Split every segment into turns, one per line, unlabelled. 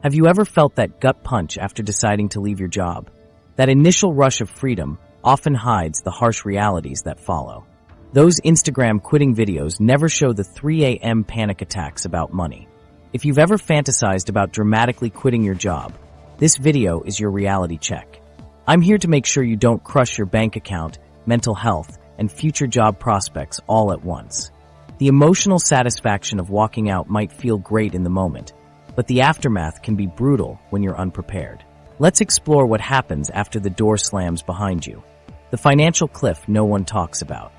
Have you ever felt that gut punch after deciding to leave your job? That initial rush of freedom often hides the harsh realities that follow. Those Instagram quitting videos never show the 3 a.m. panic attacks about money. If you've ever fantasized about dramatically quitting your job, this video is your reality check. I'm here to make sure you don't crush your bank account, mental health, and future job prospects all at once. The emotional satisfaction of walking out might feel great in the moment, but the aftermath can be brutal when you're unprepared. Let's explore what happens after the door slams behind you. The financial cliff no one talks about.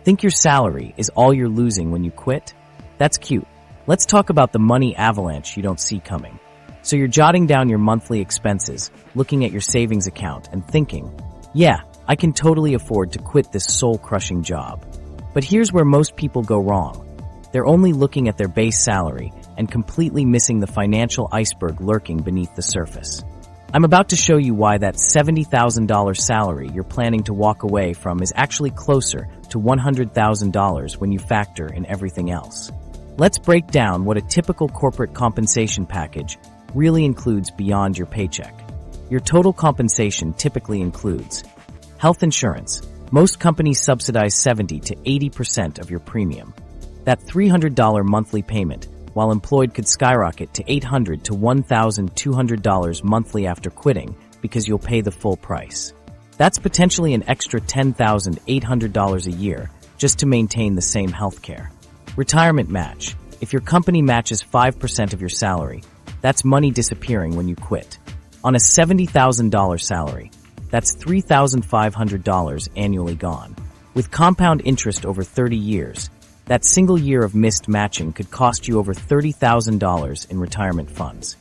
Think your salary is all you're losing when you quit? That's cute. Let's talk about the money avalanche you don't see coming. So you're jotting down your monthly expenses, looking at your savings account, and thinking, yeah, I can totally afford to quit this soul-crushing job. But here's where most people go wrong. They're only looking at their base salary and completely missing the financial iceberg lurking beneath the surface. I'm about to show you why that $70,000 salary you're planning to walk away from is actually closer to $100,000 when you factor in everything else. Let's break down what a typical corporate compensation package really includes beyond your paycheck. Your total compensation typically includes health insurance. Most companies subsidize 70 to 80% of your premium. That $300 monthly payment, while employed, could skyrocket to $800 to $1,200 monthly after quitting because you'll pay the full price. That's potentially an extra $10,800 a year just to maintain the same health care. Retirement match. If your company matches 5% of your salary, that's money disappearing when you quit. On a $70,000 salary, that's $3,500 annually gone. With compound interest over 30 years, that single year of missed matching could cost you over $30,000 in retirement funds.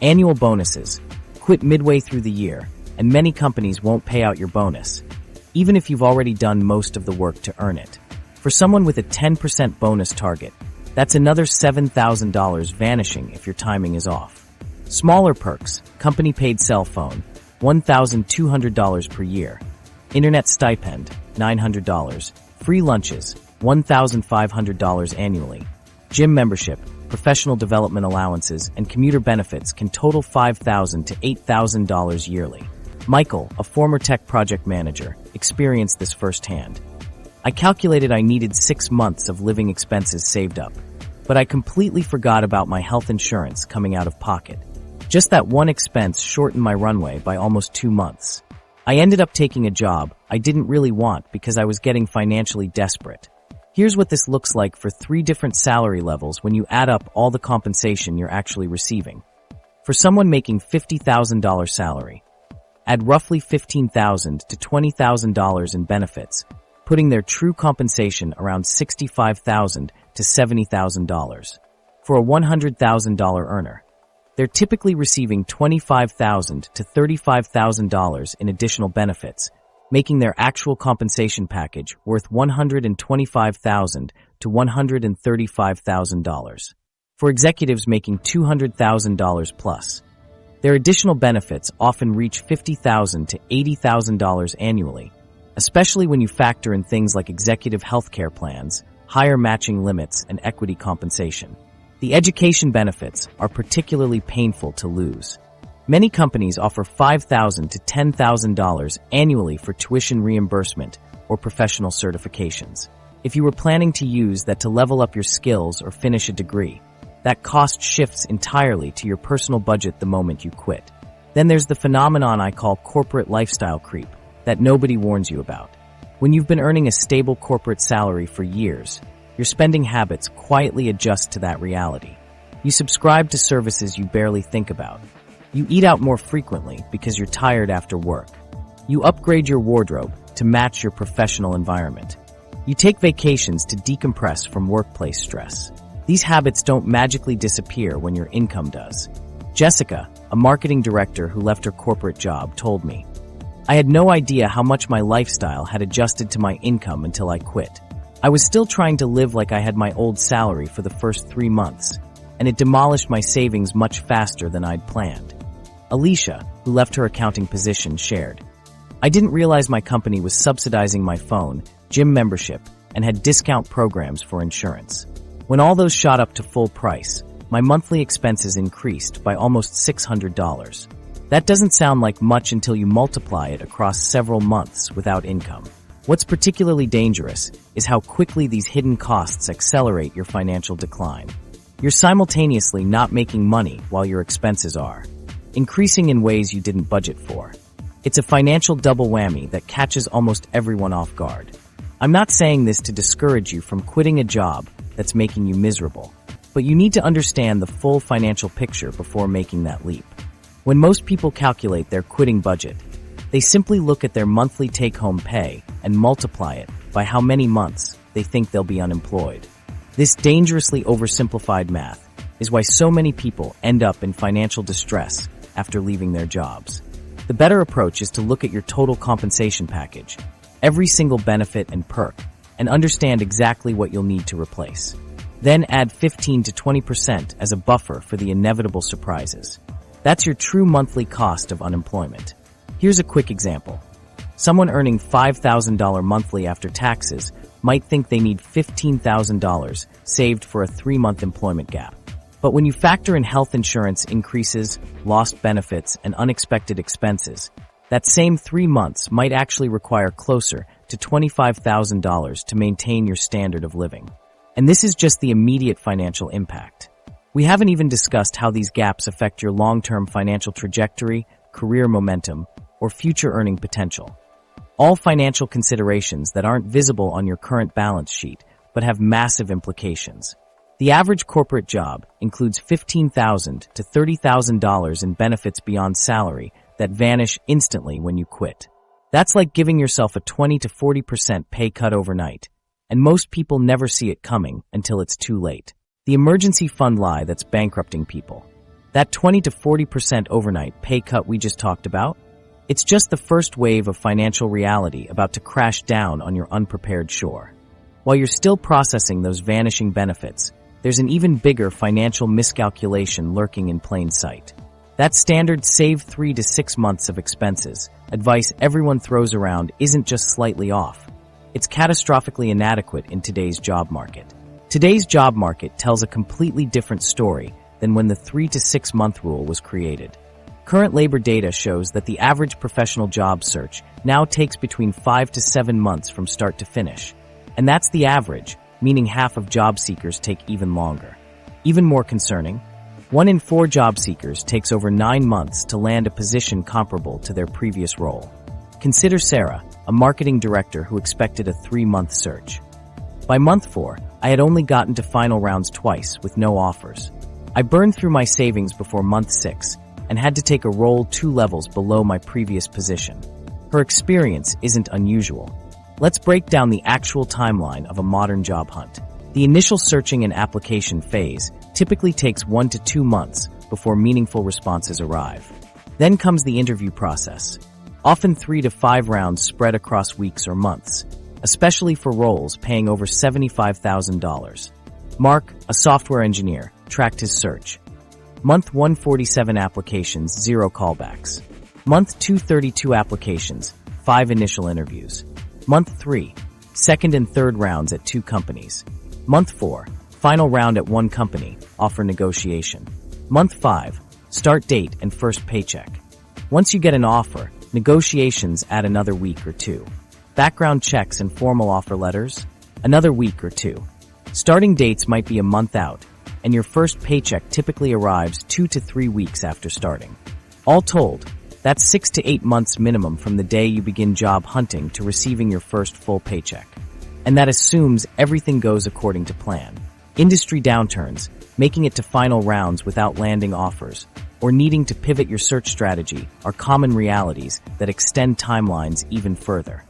Annual bonuses. Quit midway through the year, and many companies won't pay out your bonus, even if you've already done most of the work to earn it. For someone with a 10% bonus target, that's another $7,000 vanishing if your timing is off. Smaller perks. Company paid cell phone, $1,200 per year. Internet stipend, $900. Free lunches, $1,500 annually. Gym membership, professional development allowances, and commuter benefits can total $5,000 to $8,000 yearly. Michael, a former tech project manager, experienced this firsthand. I calculated I needed 6 months of living expenses saved up, but I completely forgot about my health insurance coming out of pocket. Just that one expense shortened my runway by almost 2 months. I ended up taking a job I didn't really want because I was getting financially desperate. Here's what this looks like for 3 different salary levels when you add up all the compensation you're actually receiving. For someone making $50,000 salary, add roughly $15,000 to $20,000 in benefits, putting their true compensation around $65,000 to $70,000. For a $100,000 earner, they're typically receiving $25,000 to $35,000 in additional benefits, making their actual compensation package worth $125,000 to $135,000. For executives making $200,000 plus, their additional benefits often reach $50,000 to $80,000 annually, especially when you factor in things like executive healthcare plans, higher matching limits, and equity compensation. The education benefits are particularly painful to lose. Many companies offer $5,000 to $10,000 annually for tuition reimbursement or professional certifications. If you were planning to use that to level up your skills or finish a degree, that cost shifts entirely to your personal budget the moment you quit. Then there's the phenomenon I call corporate lifestyle creep that nobody warns you about. When you've been earning a stable corporate salary for years, your spending habits quietly adjust to that reality. You subscribe to services you barely think about. You eat out more frequently because you're tired after work. You upgrade your wardrobe to match your professional environment. You take vacations to decompress from workplace stress. These habits don't magically disappear when your income does. Jessica, a marketing director who left her corporate job, told me, "I had no idea how much my lifestyle had adjusted to my income until I quit. I was still trying to live like I had my old salary for the first 3 months, and it demolished my savings much faster than I'd planned." Alicia, who left her accounting position, shared, "I didn't realize my company was subsidizing my phone, gym membership, and had discount programs for insurance. When all those shot up to full price, my monthly expenses increased by almost $600. That doesn't sound like much until you multiply it across several months without income. What's particularly dangerous is how quickly these hidden costs accelerate your financial decline. You're simultaneously not making money while your expenses are increasing in ways you didn't budget for. It's a financial double whammy that catches almost everyone off guard. I'm not saying this to discourage you from quitting a job that's making you miserable, but you need to understand the full financial picture before making that leap. When most people calculate their quitting budget, they simply look at their monthly take-home pay and multiply it by how many months they think they'll be unemployed. This dangerously oversimplified math is why so many people end up in financial distress after leaving their jobs. The better approach is to look at your total compensation package, every single benefit and perk, and understand exactly what you'll need to replace. Then add 15 to 20% as a buffer for the inevitable surprises. That's your true monthly cost of unemployment. Here's a quick example. Someone earning $5,000 monthly after taxes might think they need $15,000 saved for a 3-month employment gap. But when you factor in health insurance increases, lost benefits, and unexpected expenses, that same 3 months might actually require closer to $25,000 to maintain your standard of living. And this is just the immediate financial impact. We haven't even discussed how these gaps affect your long-term financial trajectory, career momentum, or future earning potential. All financial considerations that aren't visible on your current balance sheet, but have massive implications. The average corporate job includes $15,000 to $30,000 in benefits beyond salary that vanish instantly when you quit. That's like giving yourself a 20 to 40% pay cut overnight, and most people never see it coming until it's too late. The emergency fund lie that's bankrupting people. That 20 to 40% overnight pay cut we just talked about? It's just the first wave of financial reality about to crash down on your unprepared shore. While you're still processing those vanishing benefits, there's an even bigger financial miscalculation lurking in plain sight. That standard save 3 to 6 months of expenses advice everyone throws around isn't just slightly off. It's catastrophically inadequate in today's job market. Today's job market tells a completely different story than when the 3 to 6 month rule was created. Current labor data shows that the average professional job search now takes between 5 to 7 months from start to finish. And that's the average, meaning half of job seekers take even longer. Even more concerning, 1 in 4 job seekers takes over 9 months to land a position comparable to their previous role. Consider Sarah, a marketing director who expected a 3-month search. By month 4, I had only gotten to final rounds twice with no offers. I burned through my savings before month 6 and had to take a role 2 levels below my previous position. Her experience isn't unusual. Let's break down the actual timeline of a modern job hunt. The initial searching and application phase typically takes 1 to 2 months before meaningful responses arrive. Then comes the interview process, often 3 to 5 rounds spread across weeks or months, especially for roles paying over $75,000. Mark, a software engineer, tracked his search. Month 147 applications, 0 callbacks. Month 232 applications, 5 initial interviews. Month 3, second and third rounds at 2 companies. Month 4, final round at 1 company, offer negotiation. Month 5, start date and first paycheck. Once you get an offer, negotiations add another week or 2. Background checks and formal offer letters, another week or 2. Starting dates might be a month out, and your first paycheck typically arrives 2 to 3 weeks after starting. All told, that's 6 to 8 months minimum from the day you begin job hunting to receiving your first full paycheck. And that assumes everything goes according to plan. Industry downturns, making it to final rounds without landing offers, or needing to pivot your search strategy are common realities that extend timelines even further.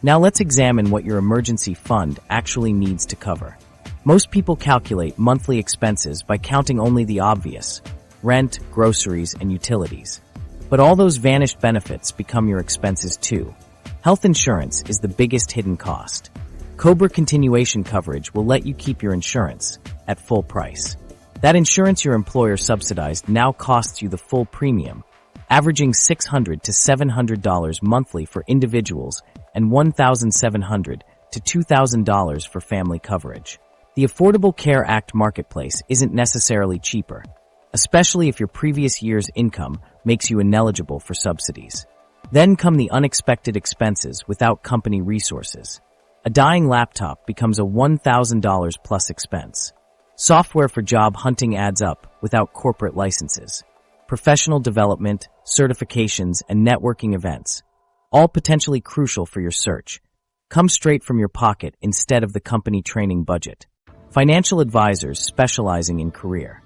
Now let's examine what your emergency fund actually needs to cover. Most people calculate monthly expenses by counting only the obvious: rent, groceries, and utilities. But all those vanished benefits become your expenses too. Health insurance is the biggest hidden cost. COBRA continuation coverage will let you keep your insurance at full price. That insurance your employer subsidized now costs you the full premium, averaging $600 to $700 monthly for individuals and $1,700 to $2,000 for family coverage. The Affordable Care Act marketplace isn't necessarily cheaper, especially if your previous year's income makes you ineligible for subsidies. Then come the unexpected expenses without company resources. A dying laptop becomes a $1,000 plus expense. Software for job hunting adds up without corporate licenses. Professional development, certifications, and networking events, all potentially crucial for your search, come straight from your pocket instead of the company training budget. Financial advisors specializing in career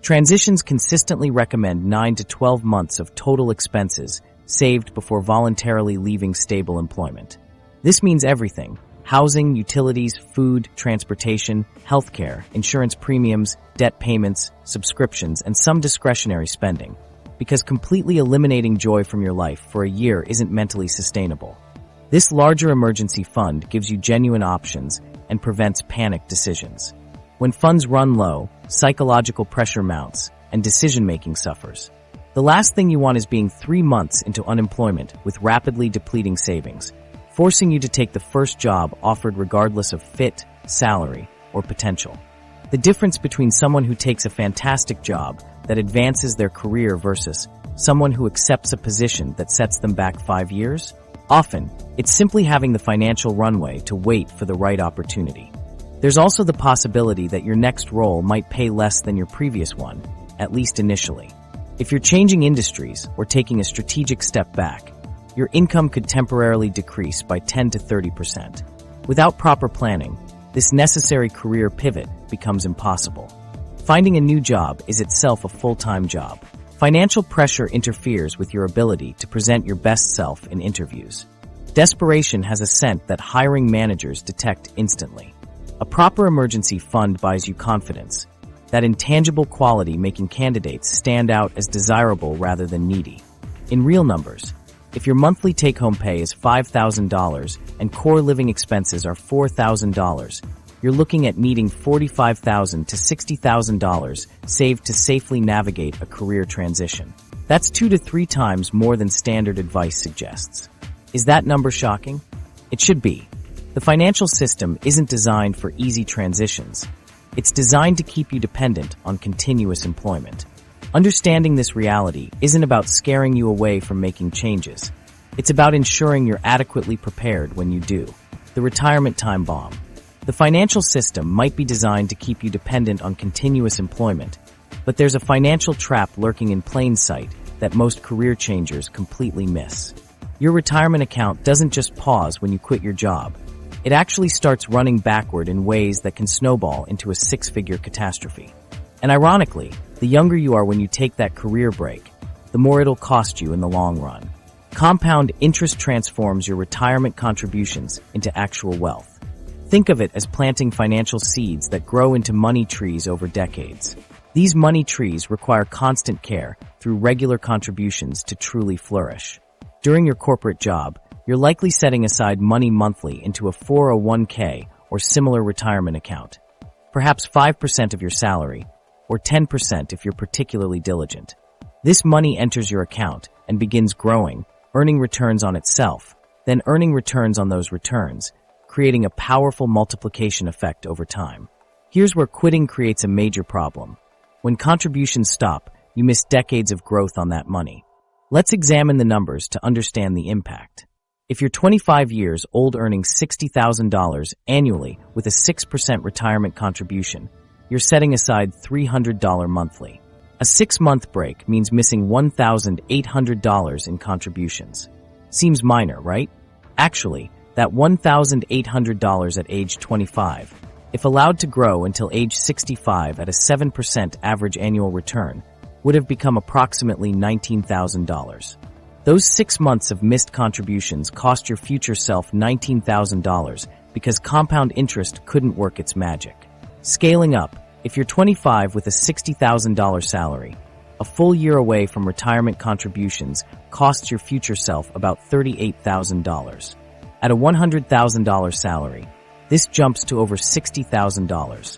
transitions consistently recommend 9 to 12 months of total expenses saved before voluntarily leaving stable employment. This means everything: housing, utilities, food, transportation, healthcare, insurance premiums, debt payments, subscriptions, and some discretionary spending, because completely eliminating joy from your life for a year isn't mentally sustainable. This larger emergency fund gives you genuine options and prevents panicked decisions. When funds run low, psychological pressure mounts, and decision-making suffers. The last thing you want is being 3 months into unemployment with rapidly depleting savings, forcing you to take the first job offered regardless of fit, salary, or potential. The difference between someone who takes a fantastic job that advances their career versus someone who accepts a position that sets them back 5 years? Often, it's simply having the financial runway to wait for the right opportunity. There's also the possibility that your next role might pay less than your previous one, at least initially. If you're changing industries or taking a strategic step back, your income could temporarily decrease by 10 to 30%. Without proper planning, this necessary career pivot becomes impossible. Finding a new job is itself a full-time job. Financial pressure interferes with your ability to present your best self in interviews. Desperation has a scent that hiring managers detect instantly. A proper emergency fund buys you confidence, that intangible quality making candidates stand out as desirable rather than needy. In real numbers, if your monthly take-home pay is $5,000 and core living expenses are $4,000, you're looking at needing $45,000 to $60,000 saved to safely navigate a career transition. That's 2 to 3 times more than standard advice suggests. Is that number shocking? It should be. The financial system isn't designed for easy transitions. It's designed to keep you dependent on continuous employment. Understanding this reality isn't about scaring you away from making changes. It's about ensuring you're adequately prepared when you do. The retirement time bomb. The financial system might be designed to keep you dependent on continuous employment, but there's a financial trap lurking in plain sight that most career changers completely miss. Your retirement account doesn't just pause when you quit your job. It actually starts running backward in ways that can snowball into a 6-figure catastrophe. And ironically, the younger you are when you take that career break, the more it'll cost you in the long run. Compound interest transforms your retirement contributions into actual wealth. Think of it as planting financial seeds that grow into money trees over decades. These money trees require constant care through regular contributions to truly flourish. During your corporate job, you're likely setting aside money monthly into a 401k or similar retirement account. Perhaps 5% of your salary, or 10% if you're particularly diligent. This money enters your account and begins growing, earning returns on itself, then earning returns on those returns, creating a powerful multiplication effect over time. Here's where quitting creates a major problem. When contributions stop, you miss decades of growth on that money. Let's examine the numbers to understand the impact. If you're 25 years old earning $60,000 annually with a 6% retirement contribution, you're setting aside $300 monthly. A 6-month break means missing $1,800 in contributions. Seems minor, right? Actually, that $1,800 at age 25, if allowed to grow until age 65 at a 7% average annual return, would have become approximately $19,000. Those 6 months of missed contributions cost your future self $19,000 because compound interest couldn't work its magic. Scaling up, if you're 25 with a $60,000 salary, a full year away from retirement contributions costs your future self about $38,000. At a $100,000 salary, this jumps to over $60,000.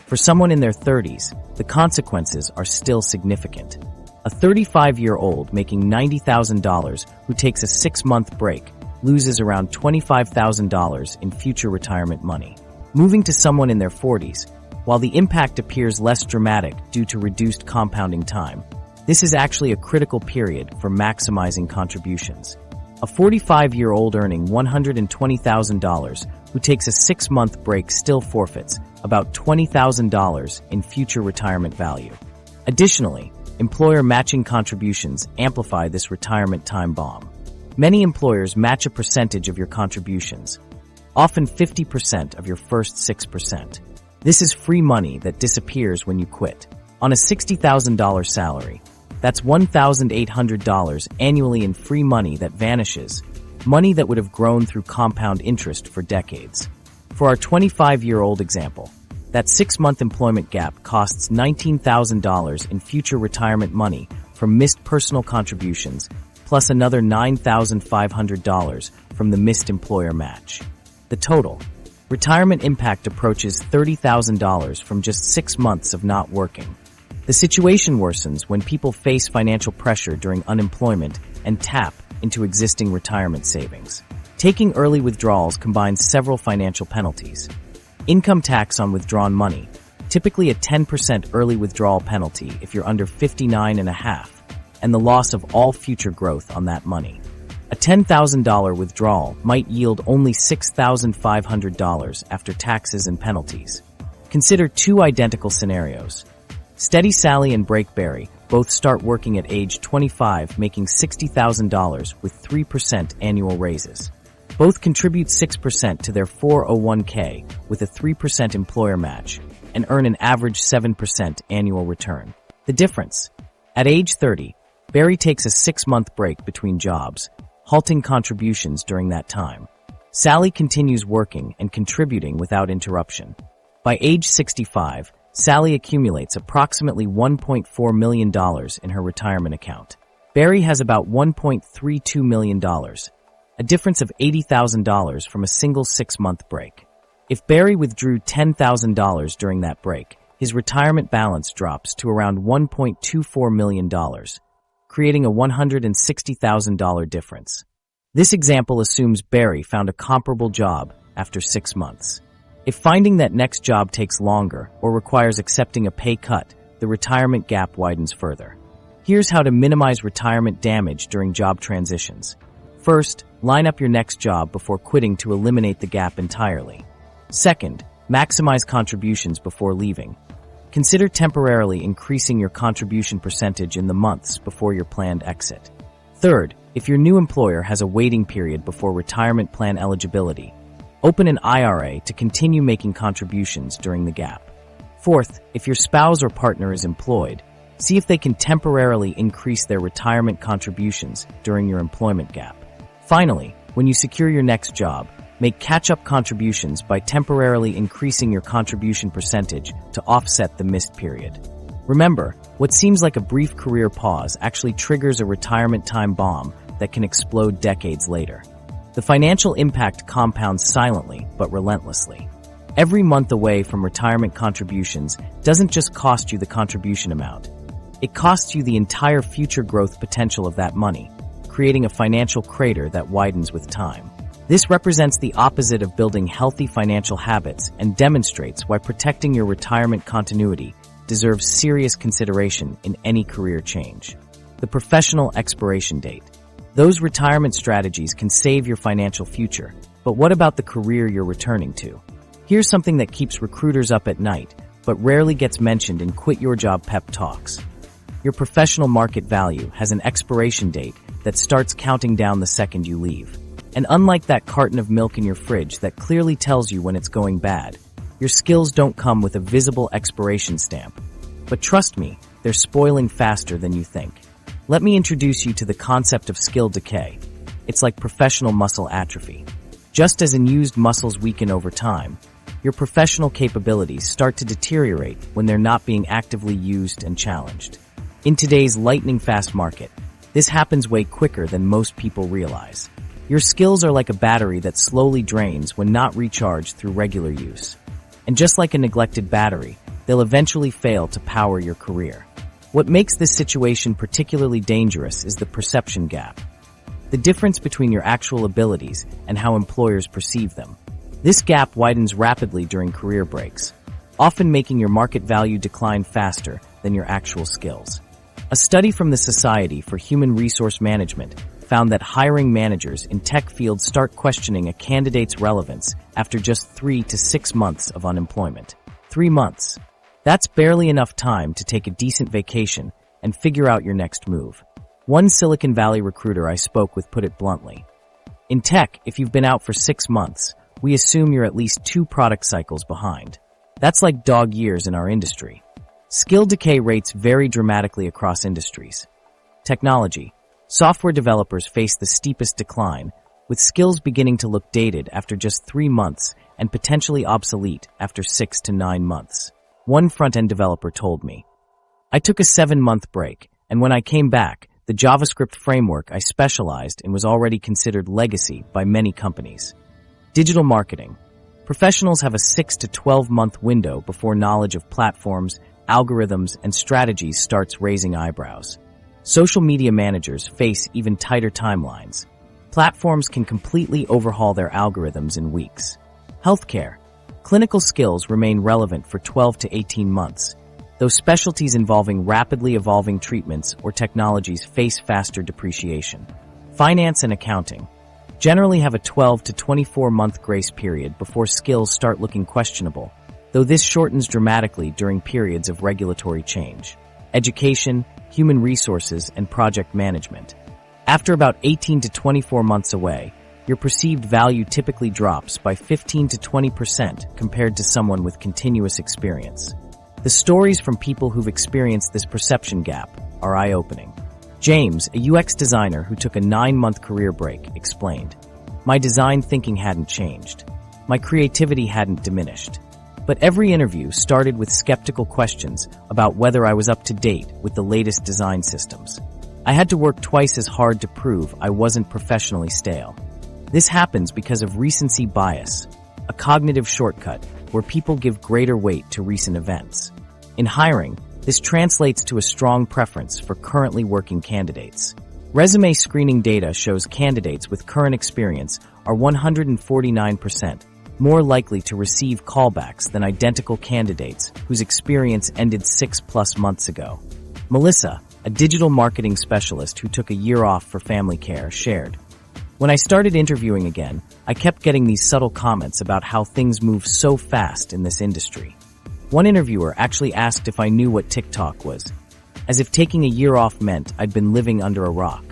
For someone in their 30s, the consequences are still significant. A 35-year-old making $90,000 who takes a 6-month break loses around $25,000 in future retirement money. Moving to someone in their 40s, while the impact appears less dramatic due to reduced compounding time, this is actually a critical period for maximizing contributions. A 45-year-old earning $120,000 who takes a 6-month break still forfeits about $20,000 in future retirement value. Additionally, employer matching contributions amplify this retirement time bomb. Many employers match a percentage of your contributions, often 50% of your first 6%. This is free money that disappears when you quit. On a $60,000 salary, that's $1,800 annually in free money that vanishes, money that would have grown through compound interest for decades. For our 25-year-old example, that 6-month employment gap costs $19,000 in future retirement money from missed personal contributions, plus another $9,500 from the missed employer match. The total retirement impact approaches $30,000 from just 6 months of not working. The situation worsens when people face financial pressure during unemployment and tap into existing retirement savings. Taking early withdrawals combines several financial penalties. Income tax on withdrawn money, typically a 10% early withdrawal penalty if you're under 59.5, and the loss of all future growth on that money. A $10,000 withdrawal might yield only $6,500 after taxes and penalties. Consider two identical scenarios. Steady Sally and Break Barry both start working at age 25, making $60,000 with 3% annual raises. Both contribute 6% to their 401k with a 3% employer match and earn an average 7% annual return. The difference? At age 30, Barry takes a 6-month break between jobs, halting contributions during that time. Sally continues working and contributing without interruption. By age 65, Sally accumulates approximately $1.4 million in her retirement account. Barry has about $1.32 million, a difference of $80,000 from a single 6-month break. If Barry withdrew $10,000 during that break, his retirement balance drops to around $1.24 million, creating a $160,000 difference. This example assumes Barry found a comparable job after 6 months. If finding that next job takes longer or requires accepting a pay cut, the retirement gap widens further. Here's how to minimize retirement damage during job transitions. First, line up your next job before quitting to eliminate the gap entirely. Second, maximize contributions before leaving. Consider temporarily increasing your contribution percentage in the months before your planned exit. Third, if your new employer has a waiting period before retirement plan eligibility, open an IRA to continue making contributions during the gap. Fourth, if your spouse or partner is employed, see if they can temporarily increase their retirement contributions during your employment gap. Finally, when you secure your next job, make catch-up contributions by temporarily increasing your contribution percentage to offset the missed period. Remember, what seems like a brief career pause actually triggers a retirement time bomb that can explode decades later. The financial impact compounds silently but relentlessly. Every month away from retirement contributions doesn't just cost you the contribution amount. It costs you the entire future growth potential of that money, creating a financial crater that widens with time. This represents the opposite of building healthy financial habits and demonstrates why protecting your retirement continuity deserves serious consideration in any career change. The professional expiration date. Those retirement strategies can save your financial future, but what about the career you're returning to? Here's something that keeps recruiters up at night, but rarely gets mentioned in Quit Your Job pep talks. Your professional market value has an expiration date that starts counting down the second you leave. And unlike that carton of milk in your fridge that clearly tells you when it's going bad, your skills don't come with a visible expiration stamp. But trust me, they're spoiling faster than you think. Let me introduce you to the concept of skill decay. It's like professional muscle atrophy. Just as unused muscles weaken over time, your professional capabilities start to deteriorate when they're not being actively used and challenged. In today's lightning-fast market, this happens way quicker than most people realize. Your skills are like a battery that slowly drains when not recharged through regular use. And just like a neglected battery, they'll eventually fail to power your career. What makes this situation particularly dangerous is the perception gap. The difference between your actual abilities and how employers perceive them. This gap widens rapidly during career breaks, often making your market value decline faster than your actual skills. A study from the Society for Human Resource Management found that hiring managers in tech fields start questioning a candidate's relevance after just 3 to 6 months of unemployment. 3 months. That's barely enough time to take a decent vacation and figure out your next move. One Silicon Valley recruiter I spoke with put it bluntly. In tech, if you've been out for 6 months, we assume you're at least 2 product cycles behind. That's like dog years in our industry. Skill decay rates vary dramatically across industries. Technology. Software developers face the steepest decline, with skills beginning to look dated after just 3 months and potentially obsolete after 6 to 9 months. One front-end developer told me, "I took a 7-month break, and when I came back, the JavaScript framework I specialized in was already considered legacy by many companies." Digital marketing. Professionals have a 6 to 12-month window before knowledge of platforms, algorithms, and strategies starts raising eyebrows. Social media managers face even tighter timelines. Platforms can completely overhaul their algorithms in weeks. Healthcare. Clinical skills remain relevant for 12 to 18 months, though specialties involving rapidly evolving treatments or technologies face faster depreciation. Finance and accounting generally have a 12 to 24-month grace period before skills start looking questionable, though this shortens dramatically during periods of regulatory change. Education, human resources, and project management. After about 18 to 24 months away, your perceived value typically drops by 15 to 20% compared to someone with continuous experience. The stories from people who've experienced this perception gap are eye-opening. James, a UX designer who took a 9-month career break, explained, "My design thinking hadn't changed. My creativity hadn't diminished. But every interview started with skeptical questions about whether I was up to date with the latest design systems. I had to work twice as hard to prove I wasn't professionally stale." This happens because of recency bias, a cognitive shortcut where people give greater weight to recent events. In hiring, this translates to a strong preference for currently working candidates. Resume screening data shows candidates with current experience are 149% more likely to receive callbacks than identical candidates whose experience ended 6+ months ago. Melissa, a digital marketing specialist who took a year off for family care, shared, "When I started interviewing again, I kept getting these subtle comments about how things move so fast in this industry. One interviewer actually asked if I knew what TikTok was, as if taking a year off meant I'd been living under a rock.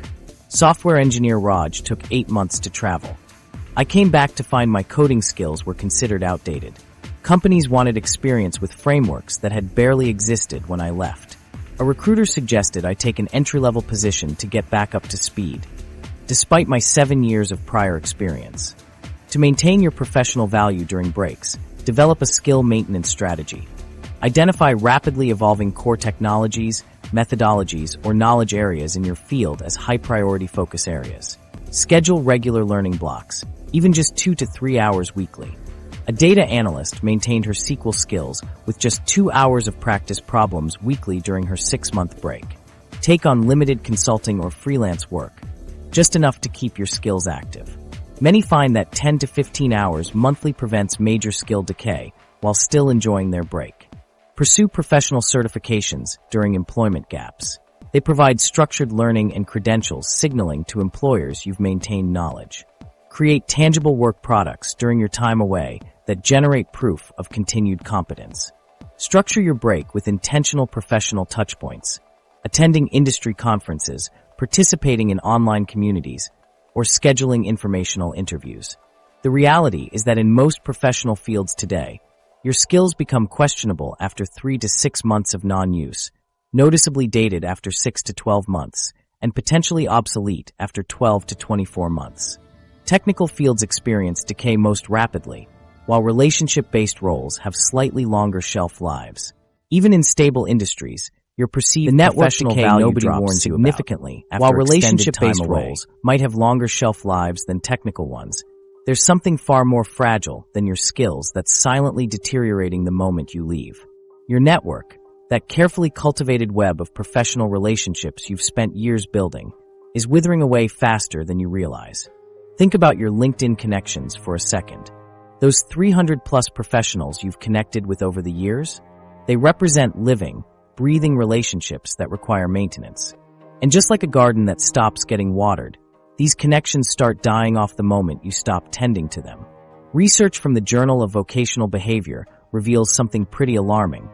Software engineer Raj took 8 months to travel. I came back to find my coding skills were considered outdated. Companies wanted experience with frameworks that had barely existed when I left. A recruiter suggested I take an entry-level position to get back up to speed, despite my 7 years of prior experience. To maintain your professional value during breaks, develop a skill maintenance strategy. Identify rapidly evolving core technologies, methodologies, or knowledge areas in your field as high-priority focus areas. Schedule regular learning blocks, even just 2 to 3 hours weekly. A data analyst maintained her SQL skills with just 2 hours of practice problems weekly during her 6-month break. Take on limited consulting or freelance work, just enough to keep your skills active. Many find that 10 to 15 hours monthly prevents major skill decay while still enjoying their break. Pursue professional certifications during employment gaps. They provide structured learning and credentials signaling to employers you've maintained knowledge. Create tangible work products during your time away that generate proof of continued competence. Structure your break with intentional professional touchpoints, attending industry conferences, participating in online communities, or scheduling informational interviews. The reality is that in most professional fields today, your skills become questionable after 3 to 6 months of non-use, noticeably dated after 6 to 12 months, and potentially obsolete after 12 to 24 months. Technical fields experience decay most rapidly, while relationship-based roles have slightly longer shelf lives. Even in stable industries, your perceived professional value drops significantly while relationship-based roles might have longer shelf lives than technical ones. There's something far more fragile than your skills that's silently deteriorating the moment you leave. Your network, that carefully cultivated web of professional relationships you've spent years building, is withering away faster than you realize. Think about your LinkedIn connections for a second. Those 300-plus professionals you've connected with over the years, they represent living, breathing relationships that require maintenance. And just like a garden that stops getting watered, these connections start dying off the moment you stop tending to them. Research from the Journal of Vocational Behavior reveals something pretty alarming.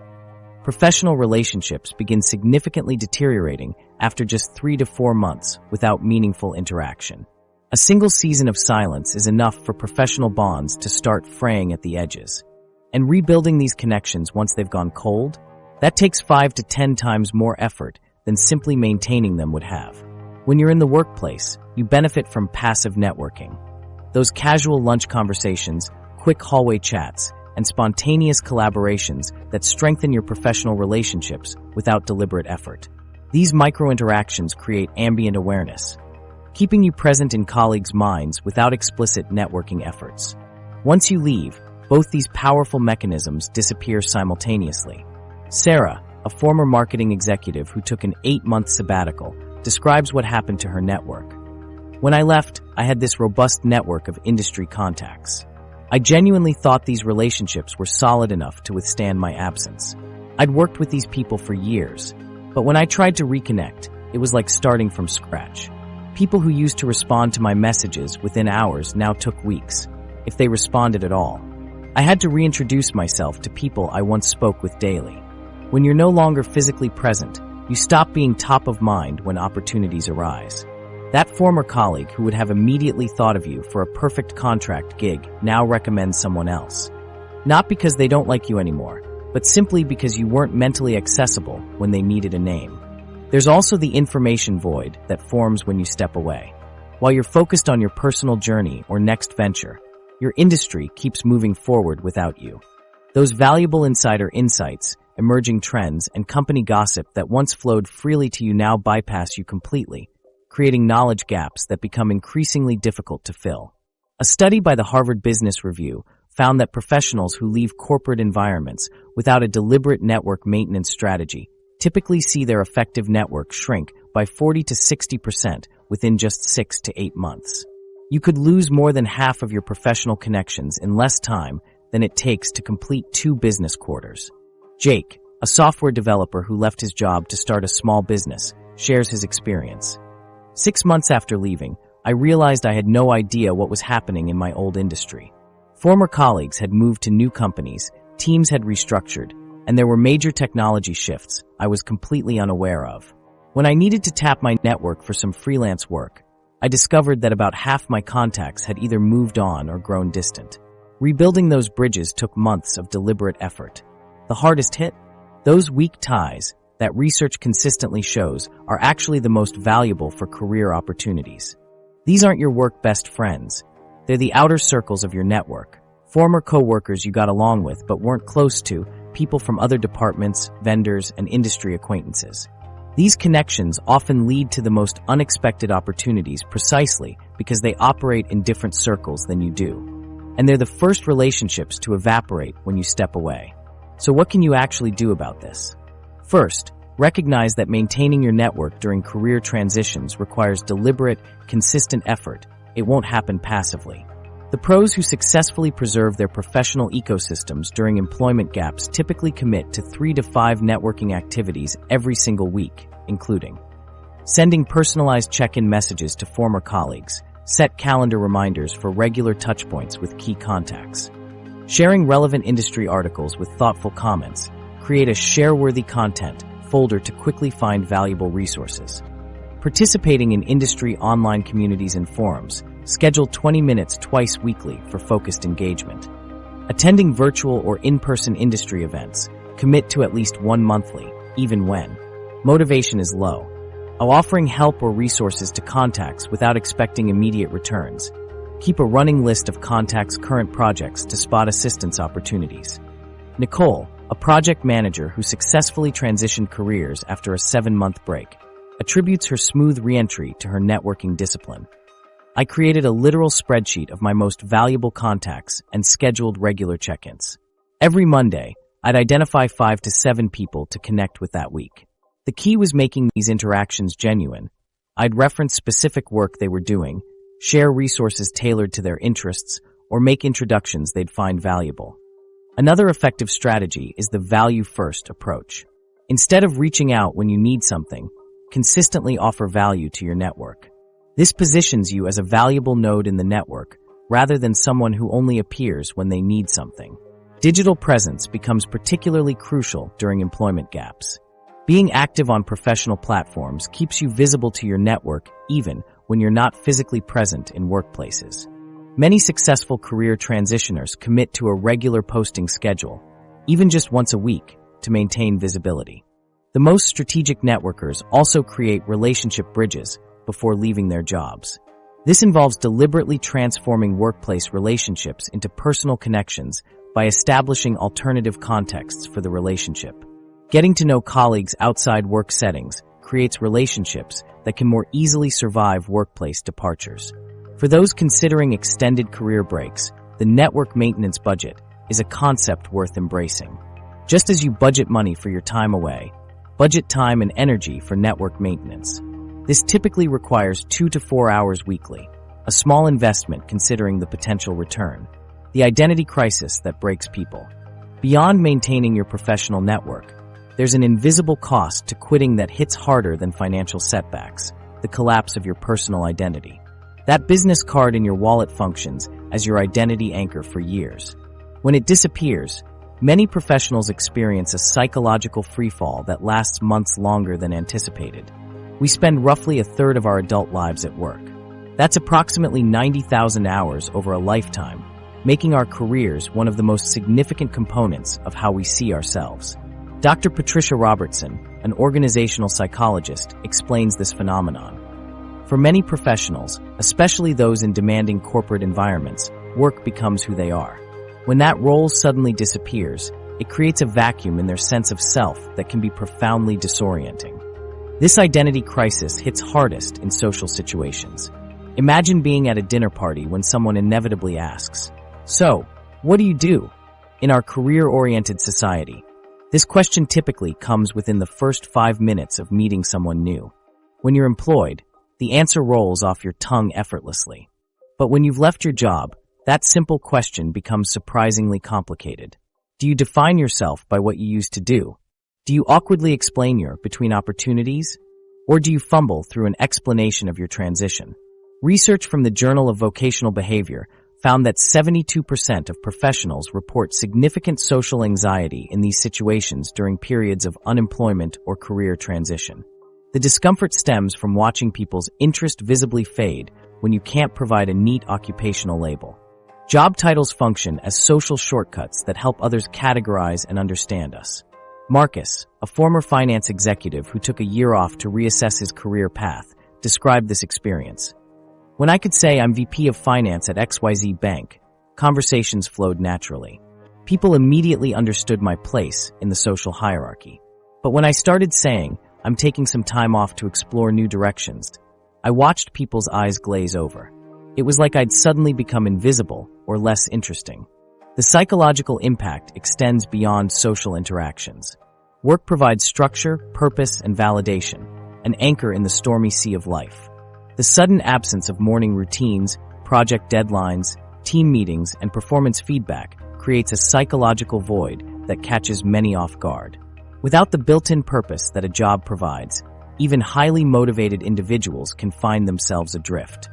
Professional relationships begin significantly deteriorating after just 3 to 4 months without meaningful interaction. A single season of silence is enough for professional bonds to start fraying at the edges. And rebuilding these connections once they've gone cold, that takes 5 to 10 times more effort than simply maintaining them would have. When you're in the workplace, you benefit from passive networking. Those casual lunch conversations, quick hallway chats, and spontaneous collaborations that strengthen your professional relationships without deliberate effort. These micro-interactions create ambient awareness, keeping you present in colleagues' minds without explicit networking efforts. Once you leave, both these powerful mechanisms disappear simultaneously. Sarah, a former marketing executive who took an 8-month sabbatical, describes what happened to her network. When I left, I had this robust network of industry contacts. I genuinely thought these relationships were solid enough to withstand my absence. I'd worked with these people for years, but when I tried to reconnect, it was like starting from scratch. People who used to respond to my messages within hours now took weeks, if they responded at all. I had to reintroduce myself to people I once spoke with daily. When you're no longer physically present, you stop being top of mind when opportunities arise. That former colleague who would have immediately thought of you for a perfect contract gig now recommends someone else. Not because they don't like you anymore, but simply because you weren't mentally accessible when they needed a name. There's also the information void that forms when you step away. While you're focused on your personal journey or next venture, your industry keeps moving forward without you. Those valuable insider insights, emerging trends, and company gossip that once flowed freely to you now bypass you completely, creating knowledge gaps that become increasingly difficult to fill. A study by the Harvard Business Review found that professionals who leave corporate environments without a deliberate network maintenance strategy typically see their effective network shrink by 40 to 60% within just 6 to 8 months. You could lose more than half of your professional connections in less time than it takes to complete 2 business quarters. Jake, a software developer who left his job to start a small business, shares his experience. 6 months after leaving, I realized I had no idea what was happening in my old industry. Former colleagues had moved to new companies, teams had restructured, and there were major technology shifts I was completely unaware of. When I needed to tap my network for some freelance work, I discovered that about half my contacts had either moved on or grown distant. Rebuilding those bridges took months of deliberate effort. The hardest hit? Those weak ties that research consistently shows are actually the most valuable for career opportunities. These aren't your work best friends. They're the outer circles of your network. Former coworkers you got along with but weren't close to, people from other departments, vendors, and industry acquaintances. These connections often lead to the most unexpected opportunities precisely because they operate in different circles than you do. And they're the first relationships to evaporate when you step away. So what can you actually do about this? First, recognize that maintaining your network during career transitions requires deliberate, consistent effort. It won't happen passively. The pros who successfully preserve their professional ecosystems during employment gaps typically commit to 3 to 5 networking activities every single week, including sending personalized check-in messages to former colleagues, set calendar reminders for regular touchpoints with key contacts, sharing relevant industry articles with thoughtful comments, create a share-worthy content folder to quickly find valuable resources. Participating in industry online communities and forums, schedule 20 minutes twice weekly for focused engagement. Attending virtual or in-person industry events, commit to at least 1 monthly, even when motivation is low. Offering help or resources to contacts without expecting immediate returns. Keep a running list of contacts' current projects to spot assistance opportunities. Nicole, a project manager who successfully transitioned careers after a 7-month break, attributes her smooth re-entry to her networking discipline. I created a literal spreadsheet of my most valuable contacts and scheduled regular check-ins. Every Monday, I'd identify 5 to 7 people to connect with that week. The key was making these interactions genuine. I'd reference specific work they were doing, share resources tailored to their interests, or make introductions they'd find valuable. Another effective strategy is the value-first approach. Instead of reaching out when you need something, consistently offer value to your network. This positions you as a valuable node in the network rather than someone who only appears when they need something. Digital presence becomes particularly crucial during employment gaps. Being active on professional platforms keeps you visible to your network even when you're not physically present in workplaces. Many successful career transitioners commit to a regular posting schedule, even just once a week, to maintain visibility. The most strategic networkers also create relationship bridges before leaving their jobs. This involves deliberately transforming workplace relationships into personal connections by establishing alternative contexts for the relationship. Getting to know colleagues outside work settings creates relationships that can more easily survive workplace departures. For those considering extended career breaks, the network maintenance budget is a concept worth embracing. Just as you budget money for your time away, budget time and energy for network maintenance. This typically requires 2 to 4 hours weekly, a small investment considering the potential return. The identity crisis that breaks people. Beyond maintaining your professional network, there's an invisible cost to quitting that hits harder than financial setbacks, the collapse of your personal identity. That business card in your wallet functions as your identity anchor for years. When it disappears, many professionals experience a psychological freefall that lasts months longer than anticipated. We spend roughly a third of our adult lives at work. That's approximately 90,000 hours over a lifetime, making our careers one of the most significant components of how we see ourselves. Dr. Patricia Robertson, an organizational psychologist, explains this phenomenon. For many professionals, especially those in demanding corporate environments, work becomes who they are. When that role suddenly disappears, it creates a vacuum in their sense of self that can be profoundly disorienting. This identity crisis hits hardest in social situations. Imagine being at a dinner party when someone inevitably asks, "So, what do you do?" In our career-oriented society, this question typically comes within the first 5 minutes of meeting someone new. When you're employed, the answer rolls off your tongue effortlessly. But when you've left your job, that simple question becomes surprisingly complicated. Do you define yourself by what you used to do? Do you awkwardly explain your between opportunities? Or do you fumble through an explanation of your transition? Research from the Journal of Vocational Behavior found that 72% of professionals report significant social anxiety in these situations during periods of unemployment or career transition. The discomfort stems from watching people's interest visibly fade when you can't provide a neat occupational label. Job titles function as social shortcuts that help others categorize and understand us. Marcus, a former finance executive who took a year off to reassess his career path, described this experience. "When I could say I'm VP of Finance at XYZ Bank, conversations flowed naturally. People immediately understood my place in the social hierarchy. But when I started saying I'm taking some time off to explore new directions, I watched people's eyes glaze over. It was like I'd suddenly become invisible or less interesting." The psychological impact extends beyond social interactions. Work provides structure, purpose, and validation, an anchor in the stormy sea of life. The sudden absence of morning routines, project deadlines, team meetings, and performance feedback creates a psychological void that catches many off guard. Without the built-in purpose that a job provides, even highly motivated individuals can find themselves adrift.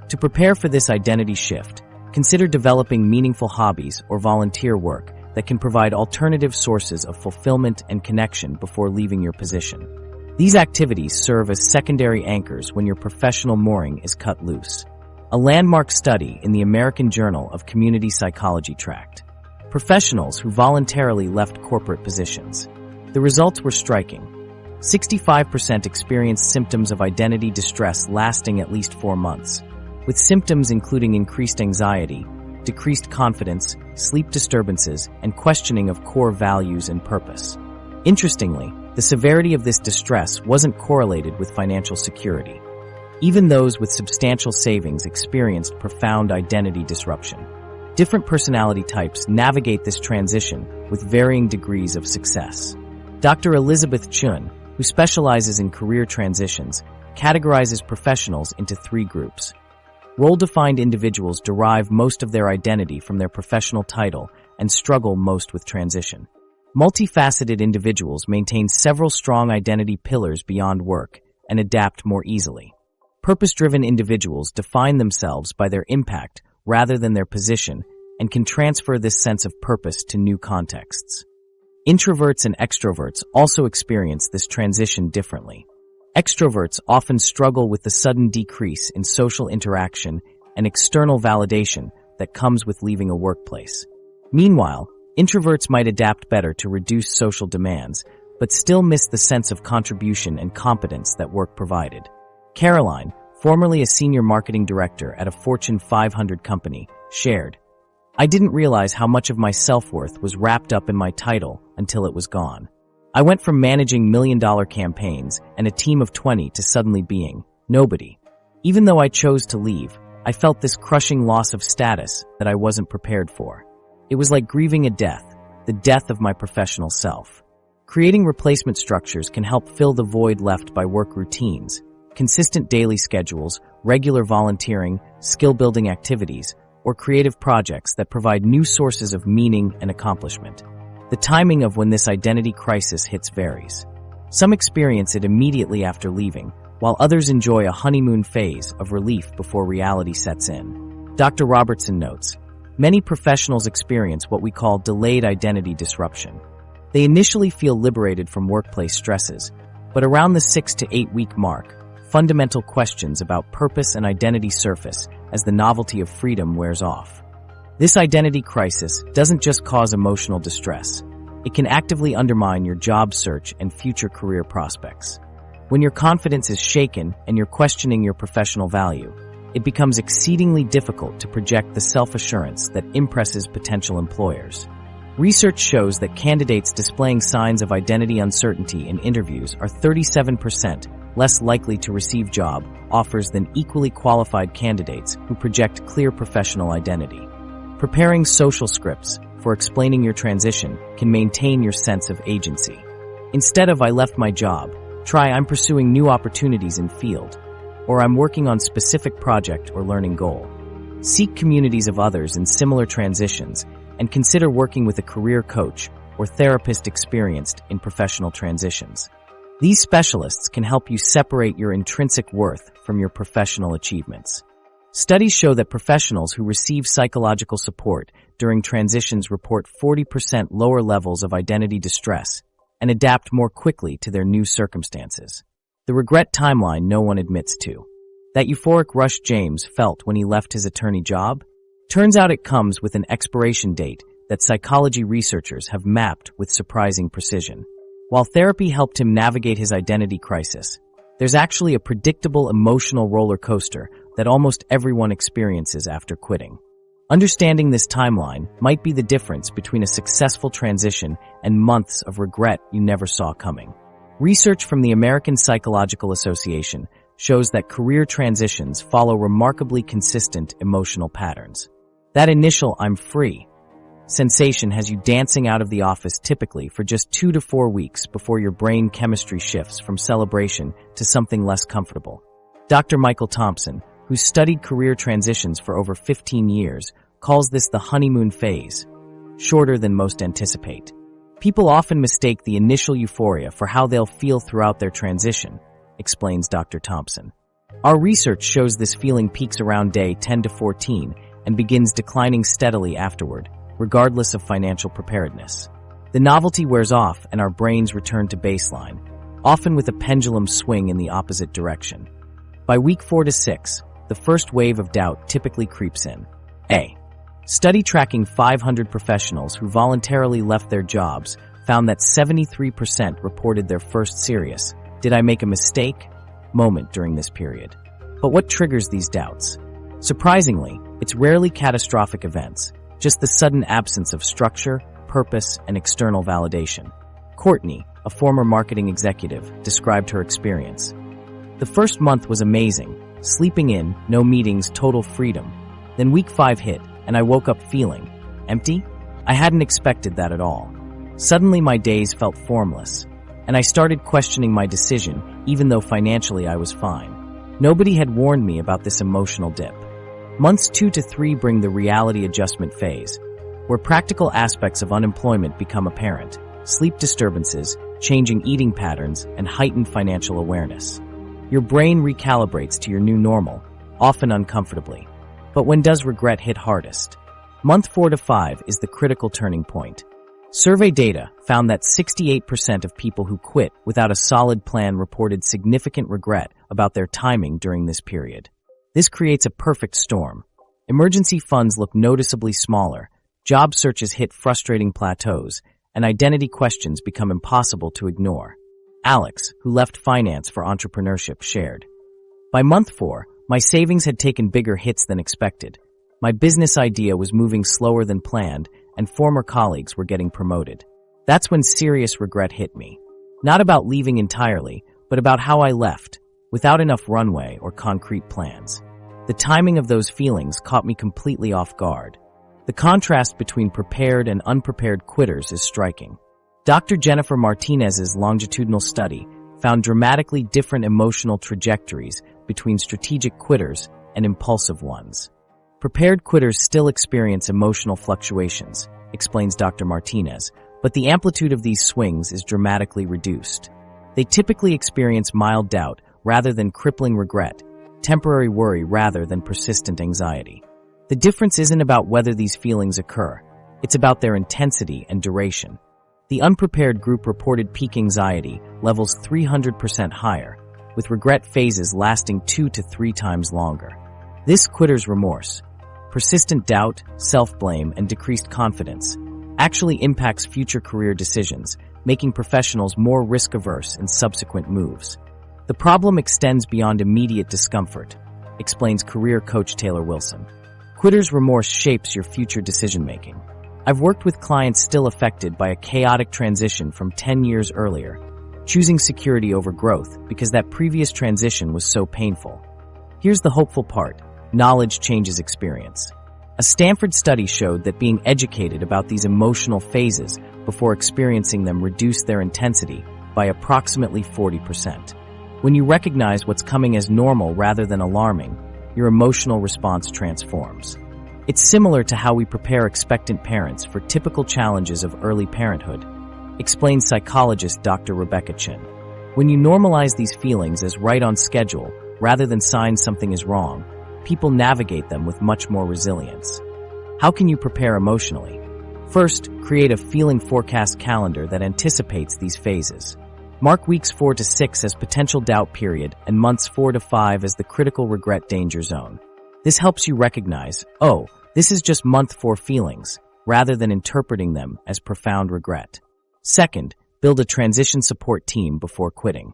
To prepare for this identity shift, consider developing meaningful hobbies or volunteer work that can provide alternative sources of fulfillment and connection before leaving your position. These activities serve as secondary anchors when your professional mooring is cut loose. A landmark study in the American Journal of Community Psychology tracked professionals who voluntarily left corporate positions. The results were striking. 65% experienced symptoms of identity distress lasting at least 4 months, with symptoms including increased anxiety, decreased confidence, sleep disturbances, and questioning of core values and purpose. Interestingly, the severity of this distress wasn't correlated with financial security. Even those with substantial savings experienced profound identity disruption. Different personality types navigate this transition with varying degrees of success. Dr. Elizabeth Chun, who specializes in career transitions, categorizes professionals into 3 groups. Role-defined individuals derive most of their identity from their professional title and struggle most with transition. Multifaceted individuals maintain several strong identity pillars beyond work and adapt more easily. Purpose-driven individuals define themselves by their impact rather than their position and can transfer this sense of purpose to new contexts. Introverts and extroverts also experience this transition differently. Extroverts often struggle with the sudden decrease in social interaction and external validation that comes with leaving a workplace. Meanwhile, introverts might adapt better to reduced social demands, but still miss the sense of contribution and competence that work provided. Caroline, formerly a senior marketing director at a Fortune 500 company, shared, "I didn't realize how much of my self-worth was wrapped up in my title until it was gone. I went from managing million-dollar campaigns and a team of 20 to suddenly being nobody. Even though I chose to leave, I felt this crushing loss of status that I wasn't prepared for. It was like grieving a death, the death of my professional self." Creating replacement structures can help fill the void left by work routines. Consistent daily schedules, regular volunteering, skill-building activities, or creative projects that provide new sources of meaning and accomplishment. The timing of when this identity crisis hits varies. Some experience it immediately after leaving, while others enjoy a honeymoon phase of relief before reality sets in. Dr. Robertson notes, "Many professionals experience what we call delayed identity disruption. They initially feel liberated from workplace stresses, but around the 6 to 8 week mark, fundamental questions about purpose and identity surface as the novelty of freedom wears off. This identity crisis doesn't just cause emotional distress. It can actively undermine your job search and future career prospects. When your confidence is shaken and you're questioning your professional value, it becomes exceedingly difficult to project the self-assurance that impresses potential employers. Research shows that candidates displaying signs of identity uncertainty in interviews are 37% less likely to receive job offers than equally qualified candidates who project clear professional identity. Preparing social scripts for explaining your transition can maintain your sense of agency. Instead of "I left my job," try "I'm pursuing new opportunities in field," or "I'm working on specific project or learning goal." Seek communities of others in similar transitions and consider working with a career coach or therapist experienced in professional transitions. These specialists can help you separate your intrinsic worth from your professional achievements. Studies show that professionals who receive psychological support during transitions report 40% lower levels of identity distress and adapt more quickly to their new circumstances. The regret timeline no one admits to. That euphoric rush James felt when he left his attorney job? Turns out it comes with an expiration date that psychology researchers have mapped with surprising precision. While therapy helped him navigate his identity crisis, there's actually a predictable emotional roller coaster that almost everyone experiences after quitting. Understanding this timeline might be the difference between a successful transition and months of regret you never saw coming. Research from the American Psychological Association shows that career transitions follow remarkably consistent emotional patterns. That initial "I'm free" sensation has you dancing out of the office typically for just 2 to 4 weeks before your brain chemistry shifts from celebration to something less comfortable. Dr. Michael Thompson, who's studied career transitions for over 15 years, calls this the honeymoon phase, shorter than most anticipate. People often mistake the initial euphoria for how they'll feel throughout their transition, explains Dr. Thompson. Our research shows this feeling peaks around day 10 to 14 and begins declining steadily afterward, regardless of financial preparedness. The novelty wears off and our brains return to baseline, often with a pendulum swing in the opposite direction. By week 4 to 6, the first wave of doubt typically creeps in. A study tracking 500 professionals who voluntarily left their jobs found that 73% reported their first serious "did I make a mistake?" moment during this period. But what triggers these doubts? Surprisingly, it's rarely catastrophic events, just the sudden absence of structure, purpose, and external validation. Courtney, a former marketing executive, described her experience. "The first month was amazing, sleeping in, no meetings, total freedom. Then week 5 hit, and I woke up feeling empty. I hadn't expected that at all. Suddenly my days felt formless, and I started questioning my decision, even though financially I was fine. Nobody had warned me about this emotional dip. Months 2 to 3 bring the reality adjustment phase, where practical aspects of unemployment become apparent: sleep disturbances, changing eating patterns, and heightened financial awareness. Your brain recalibrates to your new normal, often uncomfortably. But when does regret hit hardest? Month 4 to 5 is the critical turning point. Survey data found that 68% of people who quit without a solid plan reported significant regret about their timing during this period. This creates a perfect storm. Emergency funds look noticeably smaller, job searches hit frustrating plateaus, and identity questions become impossible to ignore. Alex, who left finance for entrepreneurship, shared, "By month 4, my savings had taken bigger hits than expected. My business idea was moving slower than planned, and former colleagues were getting promoted. That's when serious regret hit me. Not about leaving entirely, but about how I left, without enough runway or concrete plans. The timing of those feelings caught me completely off guard." The contrast between prepared and unprepared quitters is striking. Dr. Jennifer Martinez's longitudinal study found dramatically different emotional trajectories between strategic quitters and impulsive ones. Prepared quitters still experience emotional fluctuations, explains Dr. Martinez, but the amplitude of these swings is dramatically reduced. They typically experience mild doubt rather than crippling regret, temporary worry rather than persistent anxiety. The difference isn't about whether these feelings occur, it's about their intensity and duration. The unprepared group reported peak anxiety levels 300% higher, with regret phases lasting 2 to 3 times longer. This quitter's remorse, persistent doubt, self-blame, and decreased confidence actually impacts future career decisions, making professionals more risk-averse in subsequent moves. The problem extends beyond immediate discomfort, explains career coach Taylor Wilson. Quitter's remorse shapes your future decision-making. I've worked with clients still affected by a chaotic transition from 10 years earlier, choosing security over growth because that previous transition was so painful. Here's the hopeful part: knowledge changes experience. A Stanford study showed that being educated about these emotional phases before experiencing them reduced their intensity by approximately 40%. When you recognize what's coming as normal rather than alarming, your emotional response transforms. It's similar to how we prepare expectant parents for typical challenges of early parenthood, explains psychologist Dr. Rebecca Chin. When you normalize these feelings as right on schedule rather than signs something is wrong, people navigate them with much more resilience. How can you prepare emotionally? First, create a feeling forecast calendar that anticipates these phases. Mark weeks 4 to 6 as potential doubt period and months 4 to 5 as the critical regret danger zone. This helps you recognize, oh, this is just month 4 feelings, rather than interpreting them as profound regret. Second, build a transition support team before quitting.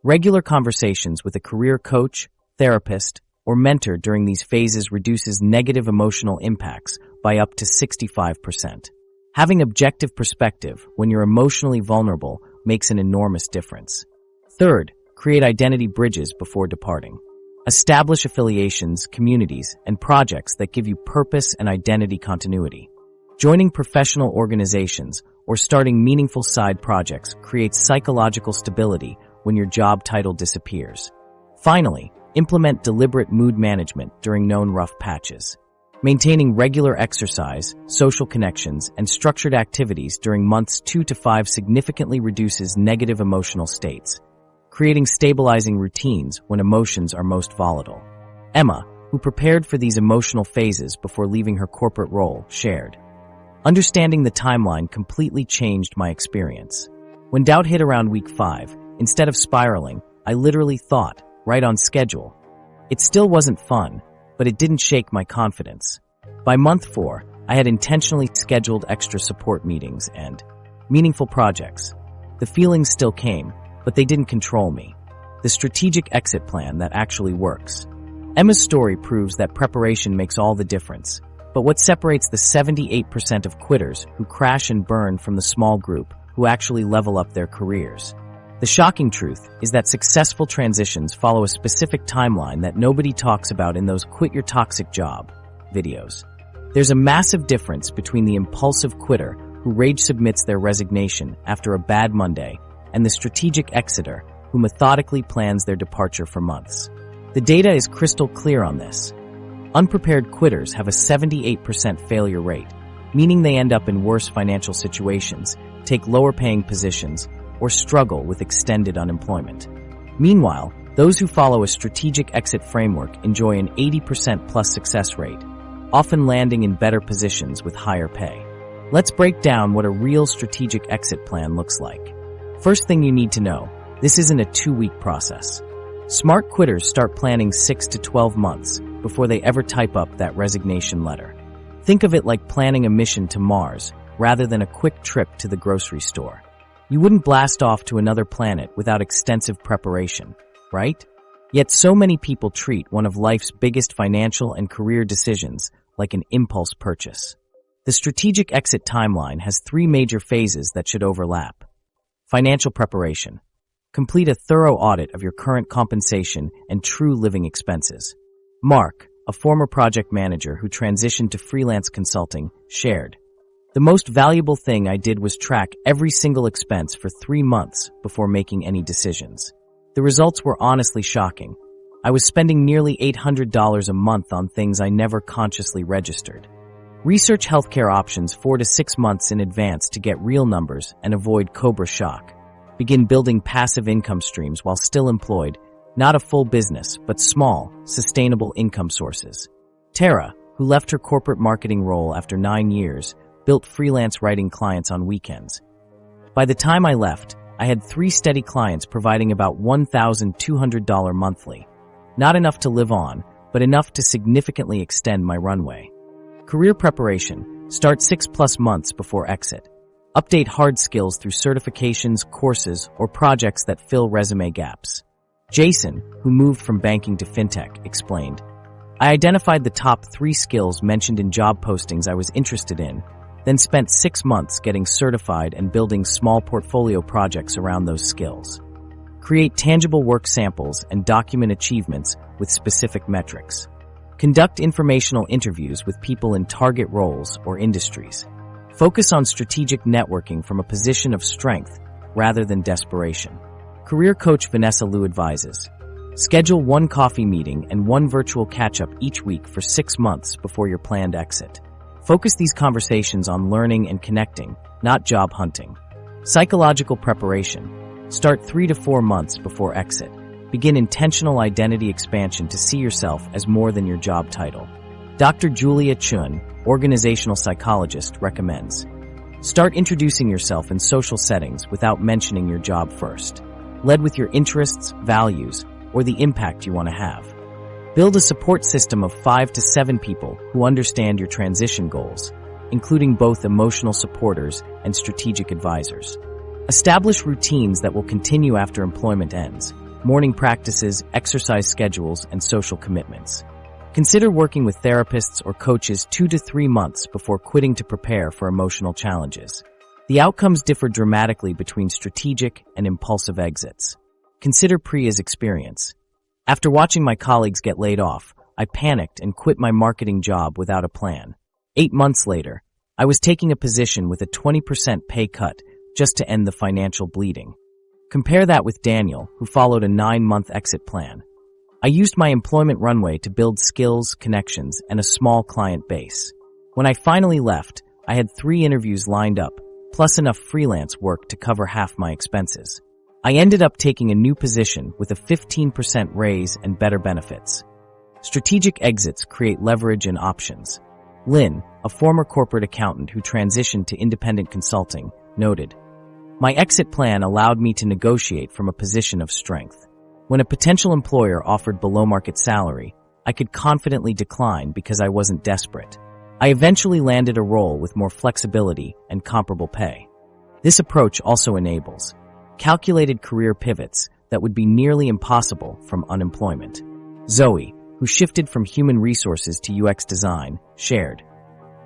Regular conversations with a career coach, therapist, or mentor during these phases reduces negative emotional impacts by up to 65%. Having objective perspective when you're emotionally vulnerable makes an enormous difference. Third, create identity bridges before departing. Establish affiliations, communities, and projects that give you purpose and identity continuity. Joining professional organizations or starting meaningful side projects creates psychological stability when your job title disappears. Finally, implement deliberate mood management during known rough patches. Maintaining regular exercise, social connections, and structured activities during months 2 to 5 significantly reduces negative emotional states, creating stabilizing routines when emotions are most volatile. Emma, who prepared for these emotional phases before leaving her corporate role, shared, "Understanding the timeline completely changed my experience. When doubt hit around week 5, instead of spiraling, I literally thought, right on schedule. It still wasn't fun, but it didn't shake my confidence. By month 4, I had intentionally scheduled extra support meetings and meaningful projects. The feelings still came, but they didn't control me. The strategic exit plan that actually works." Emma's story proves that preparation makes all the difference. But what separates the 78% of quitters who crash and burn from the small group who actually level up their careers? The shocking truth is that successful transitions follow a specific timeline that nobody talks about in those "Quit Your Toxic Job" videos. There's a massive difference between the impulsive quitter who rage submits their resignation after a bad Monday and the strategic exiter who methodically plans their departure for months. The data is crystal clear on this. Unprepared quitters have a 78% failure rate, meaning they end up in worse financial situations, take lower-paying positions, or struggle with extended unemployment. Meanwhile, those who follow a strategic exit framework enjoy an 80% plus success rate, often landing in better positions with higher pay. Let's break down what a real strategic exit plan looks like. First thing you need to know, this isn't a 2-week process. Smart quitters start planning 6 to 12 months before they ever type up that resignation letter. Think of it like planning a mission to Mars rather than a quick trip to the grocery store. You wouldn't blast off to another planet without extensive preparation, right? Yet so many people treat one of life's biggest financial and career decisions like an impulse purchase. The strategic exit timeline has 3 major phases that should overlap. Financial preparation. Complete a thorough audit of your current compensation and true living expenses. Mark, a former project manager who transitioned to freelance consulting, shared, "The most valuable thing I did was track every single expense for 3 months before making any decisions. The results were honestly shocking. I was spending nearly $800 a month on things I never consciously registered." Research healthcare options 4 to 6 months in advance to get real numbers and avoid cobra shock. Begin building passive income streams while still employed, not a full business, but small, sustainable income sources. Tara, who left her corporate marketing role after 9 years, built freelance writing clients on weekends. By the time I left, I had 3 steady clients providing about $1,200 monthly. Not enough to live on, but enough to significantly extend my runway. Career preparation. Start 6+ months before exit. Update hard skills through certifications, courses, or projects that fill resume gaps. Jason, who moved from banking to fintech, explained, "I identified the top 3 skills mentioned in job postings I was interested in, then spent 6 months getting certified and building small portfolio projects around those skills. Create tangible work samples and document achievements with specific metrics. Conduct informational interviews with people in target roles or industries. Focus on strategic networking from a position of strength rather than desperation." Career coach Vanessa Liu advises, "Schedule 1 coffee meeting and 1 virtual catch-up each week for 6 months before your planned exit. Focus these conversations on learning and connecting, not job hunting." Psychological preparation. Start 3 to 4 months before exit. Begin intentional identity expansion to see yourself as more than your job title. Dr. Julia Chun, organizational psychologist, recommends, "Start introducing yourself in social settings without mentioning your job first. Lead with your interests, values, or the impact you want to have. Build a support system of 5 to 7 people who understand your transition goals, including both emotional supporters and strategic advisors. Establish routines that will continue after employment ends, morning practices, exercise schedules, and social commitments. Consider working with therapists or coaches 2 to 3 months before quitting to prepare for emotional challenges. The outcomes differ dramatically between strategic and impulsive exits. Consider Priya's experience. After watching my colleagues get laid off, I panicked and quit my marketing job without a plan. 8 months later, I was taking a position with a 20% pay cut just to end the financial bleeding. Compare that with Daniel, who followed a 9-month exit plan. I used my employment runway to build skills, connections, and a small client base. When I finally left, I had 3 interviews lined up, plus enough freelance work to cover half my expenses. I ended up taking a new position with a 15% raise and better benefits. Strategic exits create leverage and options. Lynn, a former corporate accountant who transitioned to independent consulting, noted, "My exit plan allowed me to negotiate from a position of strength. When a potential employer offered below-market salary, I could confidently decline because I wasn't desperate. I eventually landed a role with more flexibility and comparable pay." This approach also enables calculated career pivots that would be nearly impossible from unemployment. Zoe, who shifted from human resources to UX design, shared,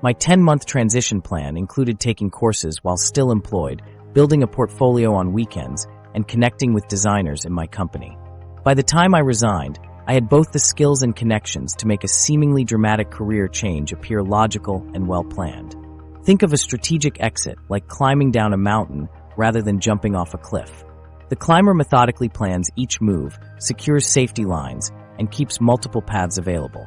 "My 10-month transition plan included taking courses while still employed, building a portfolio on weekends, and connecting with designers in my company. By the time I resigned, I had both the skills and connections to make a seemingly dramatic career change appear logical and well-planned." Think of a strategic exit like climbing down a mountain rather than jumping off a cliff. The climber methodically plans each move, secures safety lines, and keeps multiple paths available.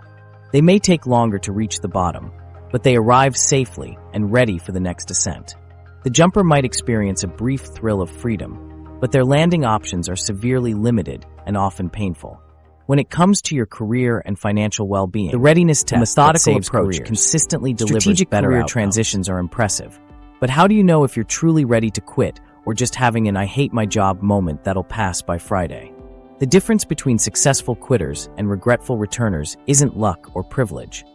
They may take longer to reach the bottom, but they arrive safely and ready for the next ascent. The jumper might experience a brief thrill of freedom, but their landing options are severely limited and often painful. When it comes to your career and financial well-being, the readiness test, methodical approach consistently delivers
Strategic
better
career
outcomes. Transitions are impressive. But how do you know if you're truly ready to quit or just having an "I hate my job" moment that'll pass by Friday? The difference between successful quitters and regretful returners isn't luck or privilege.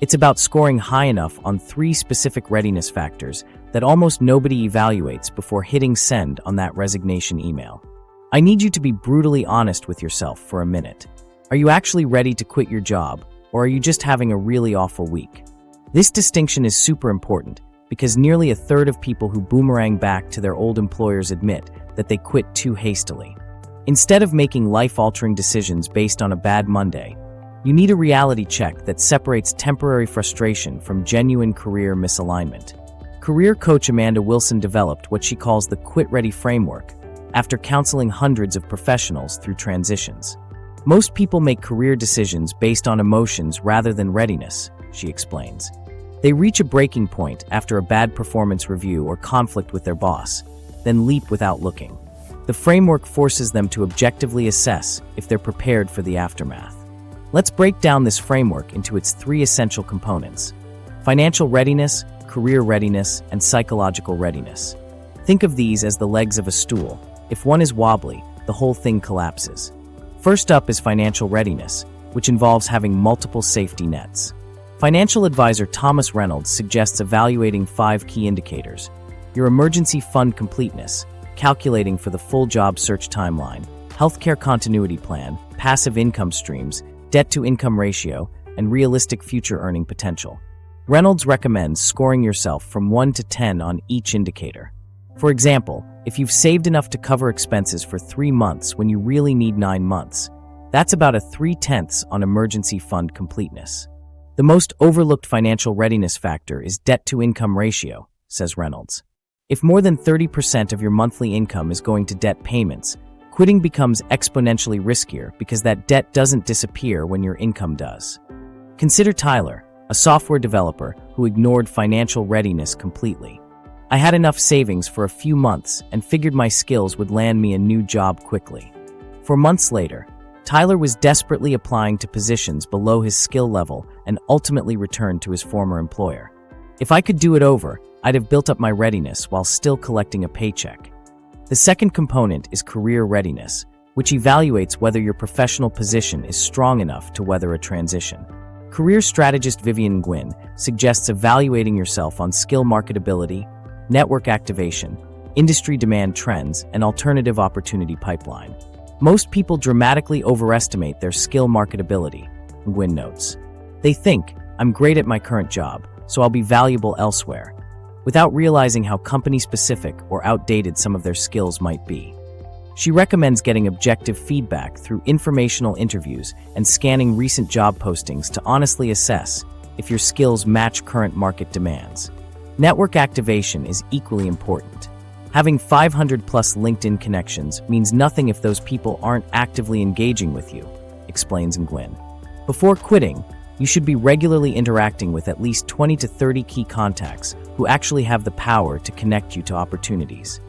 It's about scoring high enough on 3 specific readiness factors that almost nobody evaluates before hitting send on that resignation email. I need you to be brutally honest with yourself for a minute. Are you actually ready to quit your job, or are you just having a really awful week? This distinction is super important because nearly a third of people who boomerang back to their old employers admit that they quit too hastily. Instead of making life-altering decisions based on a bad Monday, you need a reality check that separates temporary frustration from genuine career misalignment. Career coach Amanda Wilson developed what she calls the quit-ready framework after counseling hundreds of professionals through transitions. Most people make career decisions based on emotions rather than readiness, she explains. They reach a breaking point after a bad performance review or conflict with their boss, then leap without looking. The framework forces them to objectively assess if they're prepared for the aftermath. Let's break down this framework into its 3 essential components: financial readiness, career readiness, and psychological readiness. Think of these as the legs of a stool. If one is wobbly, the whole thing collapses. First up is financial readiness, which involves having multiple safety nets. Financial advisor Thomas Reynolds suggests evaluating 5 key indicators: your emergency fund completeness, calculating for the full job search timeline, healthcare continuity plan, passive income streams, debt-to-income ratio, and realistic future earning potential. Reynolds recommends scoring yourself from 1 to 10 on each indicator. For example, if you've saved enough to cover expenses for 3 months when you really need 9 months, that's about a 3/10 on emergency fund completeness. The most overlooked financial readiness factor is debt-to-income ratio, says Reynolds. If more than 30% of your monthly income is going to debt payments, quitting becomes exponentially riskier because that debt doesn't disappear when your income does. Consider Tyler, a software developer who ignored financial readiness completely. I had enough savings for a few months and figured my skills would land me a new job quickly. 4 months later, Tyler was desperately applying to positions below his skill level and ultimately returned to his former employer. If I could do it over, I'd have built up my readiness while still collecting a paycheck. The second component is career readiness, which evaluates whether your professional position is strong enough to weather a transition. Career strategist Vivian Gwynn suggests evaluating yourself on skill marketability, network activation, industry demand trends, and alternative opportunity pipeline. Most people dramatically overestimate their skill marketability, Gwynn notes. They think, "I'm great at my current job, so I'll be valuable elsewhere," without realizing how company-specific or outdated some of their skills might be. She recommends getting objective feedback through informational interviews and scanning recent job postings to honestly assess if your skills match current market demands. Network activation is equally important. Having 500+ LinkedIn connections means nothing if those people aren't actively engaging with you, explains Gwynn. Before quitting, you should be regularly interacting with at least 20 to 30 key contacts who actually have the power to connect you to opportunities.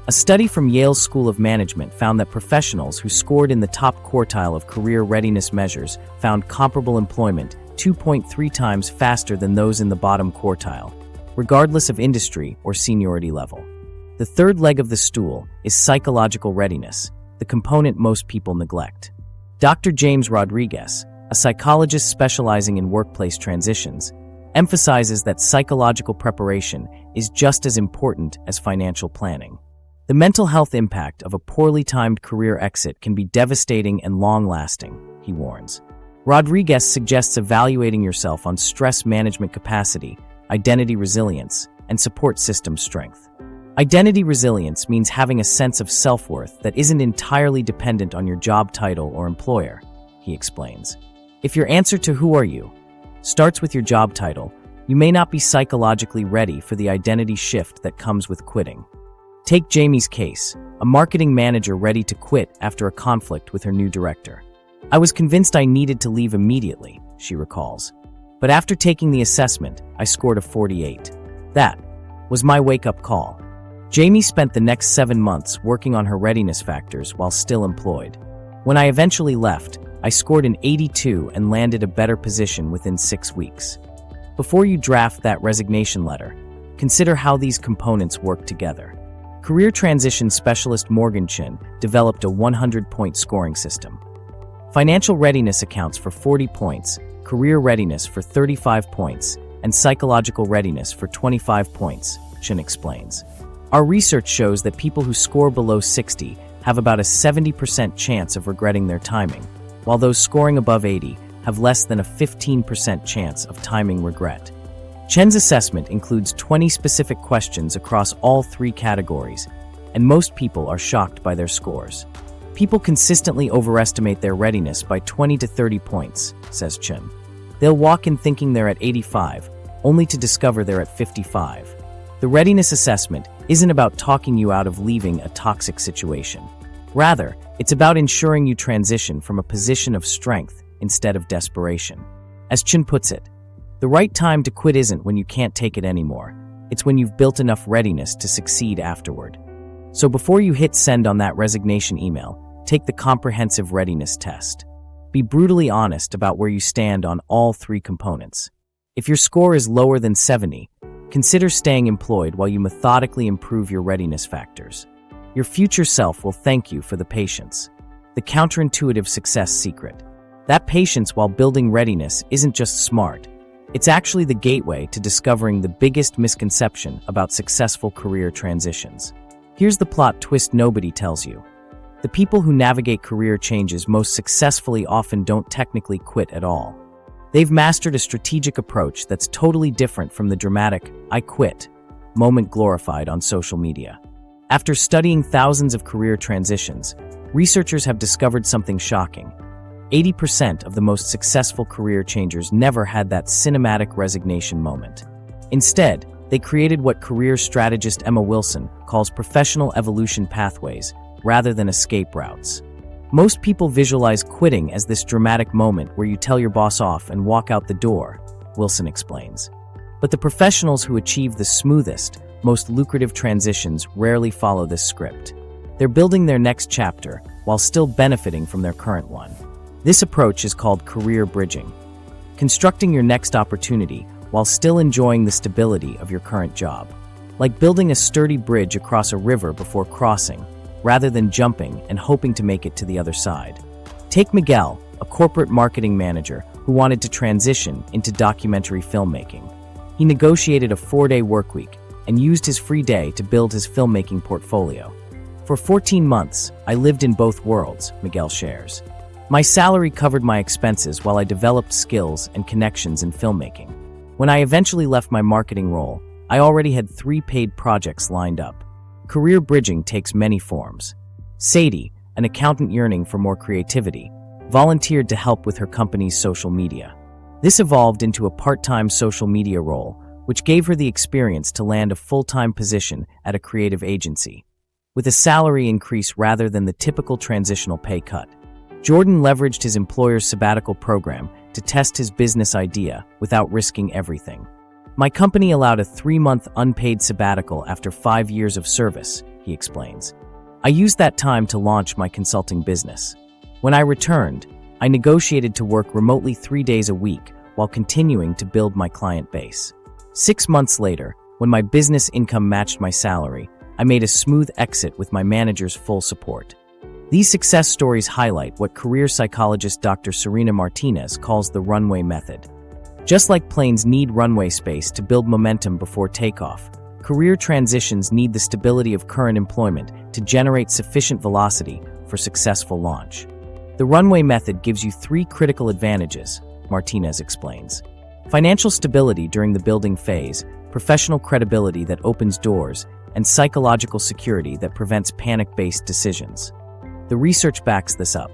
A study from Yale's School of Management found that professionals who scored in the top quartile of career readiness measures found comparable employment 2.3 times faster than those in the bottom quartile, regardless of industry or seniority level. The third leg of the stool is psychological readiness, the component most people neglect. Dr. James Rodriguez, a psychologist specializing in workplace transitions, emphasizes that psychological preparation is just as important as financial planning. The mental health impact of a poorly timed career exit can be devastating and long-lasting, he warns. Rodriguez suggests evaluating yourself on stress management capacity, identity resilience, and support system strength. Identity resilience means having a sense of self-worth that isn't entirely dependent on your job title or employer, he explains. If your answer to "who are you" starts with your job title, you may not be psychologically ready for the identity shift that comes with quitting. Take Jamie's case, a marketing manager ready to quit after a conflict with her new director. "I was convinced I needed to leave immediately," she recalls. But after taking the assessment, I scored a 48. That was my wake-up call. Jamie spent the next 7 months working on her readiness factors while still employed. When I eventually left, I scored an 82 and landed a better position within 6 weeks. Before you draft that resignation letter, consider how these components work together. Career transition specialist Morgan Chin developed a 100-point scoring system. Financial readiness accounts for 40 points, career readiness for 35 points, and psychological readiness for 25 points, Chin explains. Our research shows that people who score below 60 have about a 70% chance of regretting their timing, while those scoring above 80 have less than a 15% chance of timing regret. Chen's assessment includes 20 specific questions across all 3 categories, and most people are shocked by their scores. People consistently overestimate their readiness by 20 to 30 points, says Chen. They'll walk in thinking they're at 85, only to discover they're at 55. The readiness assessment isn't about talking you out of leaving a toxic situation. Rather, it's about ensuring you transition from a position of strength instead of desperation. As Chin puts it, the right time to quit isn't when you can't take it anymore. It's when you've built enough readiness to succeed afterward. So before you hit send on that resignation email, take the comprehensive readiness test. Be brutally honest about where you stand on all 3 components. If your score is lower than 70, consider staying employed while you methodically improve your readiness factors. Your future self will thank you for the patience. The counterintuitive success secret. That patience while building readiness isn't just smart. It's actually the gateway to discovering the biggest misconception about successful career transitions. Here's the plot twist nobody tells you. The people who navigate career changes most successfully often don't technically quit at all. They've mastered a strategic approach that's totally different from the dramatic, "I quit" moment glorified on social media. After studying thousands of career transitions, researchers have discovered something shocking. 80% of the most successful career changers never had that cinematic resignation moment. Instead, they created what career strategist Emma Wilson calls professional evolution pathways rather than escape routes. Most people visualize quitting as this dramatic moment where you tell your boss off and walk out the door, Wilson explains. But the professionals who achieve the smoothest, most lucrative transitions rarely follow this script. They're building their next chapter while still benefiting from their current one. This approach is called career bridging, constructing your next opportunity while still enjoying the stability of your current job. Like building a sturdy bridge across a river before crossing, rather than jumping and hoping to make it to the other side. Take Miguel, a corporate marketing manager who wanted to transition into documentary filmmaking. He negotiated a 4-day workweek and used his free day to build his filmmaking portfolio. For 14 months, I lived in both worlds, Miguel shares. My salary covered my expenses while I developed skills and connections in filmmaking. When I eventually left my marketing role, I already had 3 paid projects lined up. Career bridging takes many forms. Sadie, an accountant yearning for more creativity, volunteered to help with her company's social media. This evolved into a part-time social media role, which gave her the experience to land a full-time position at a creative agency, with a salary increase rather than the typical transitional pay cut. Jordan leveraged his employer's sabbatical program to test his business idea without risking everything. My company allowed a 3-month unpaid sabbatical after 5 years of service, he explains. I used that time to launch my consulting business. When I returned, I negotiated to work remotely 3 days a week while continuing to build my client base. 6 months later, when my business income matched my salary, I made a smooth exit with my manager's full support. These success stories highlight what career psychologist Dr. Serena Martinez calls the runway method. Just like planes need runway space to build momentum before takeoff, career transitions need the stability of current employment to generate sufficient velocity for successful launch. The runway method gives you 3 critical advantages, Martinez explains. Financial stability during the building phase, professional credibility that opens doors, and psychological security that prevents panic-based decisions. The research backs this up.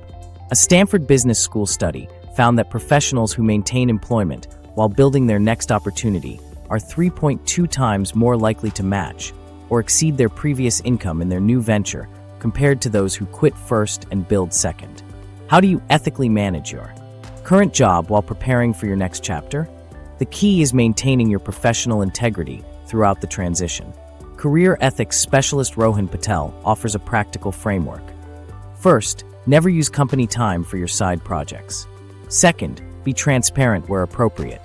A Stanford Business School study found that professionals who maintain employment while building their next opportunity are 3.2 times more likely to match or exceed their previous income in their new venture compared to those who quit first and build second. How do you ethically manage your Current job while preparing for your next chapter? The key is maintaining your professional integrity throughout the transition. Career ethics specialist Rohan Patel offers a practical framework. First, never use company time for your side projects. Second, be transparent where appropriate.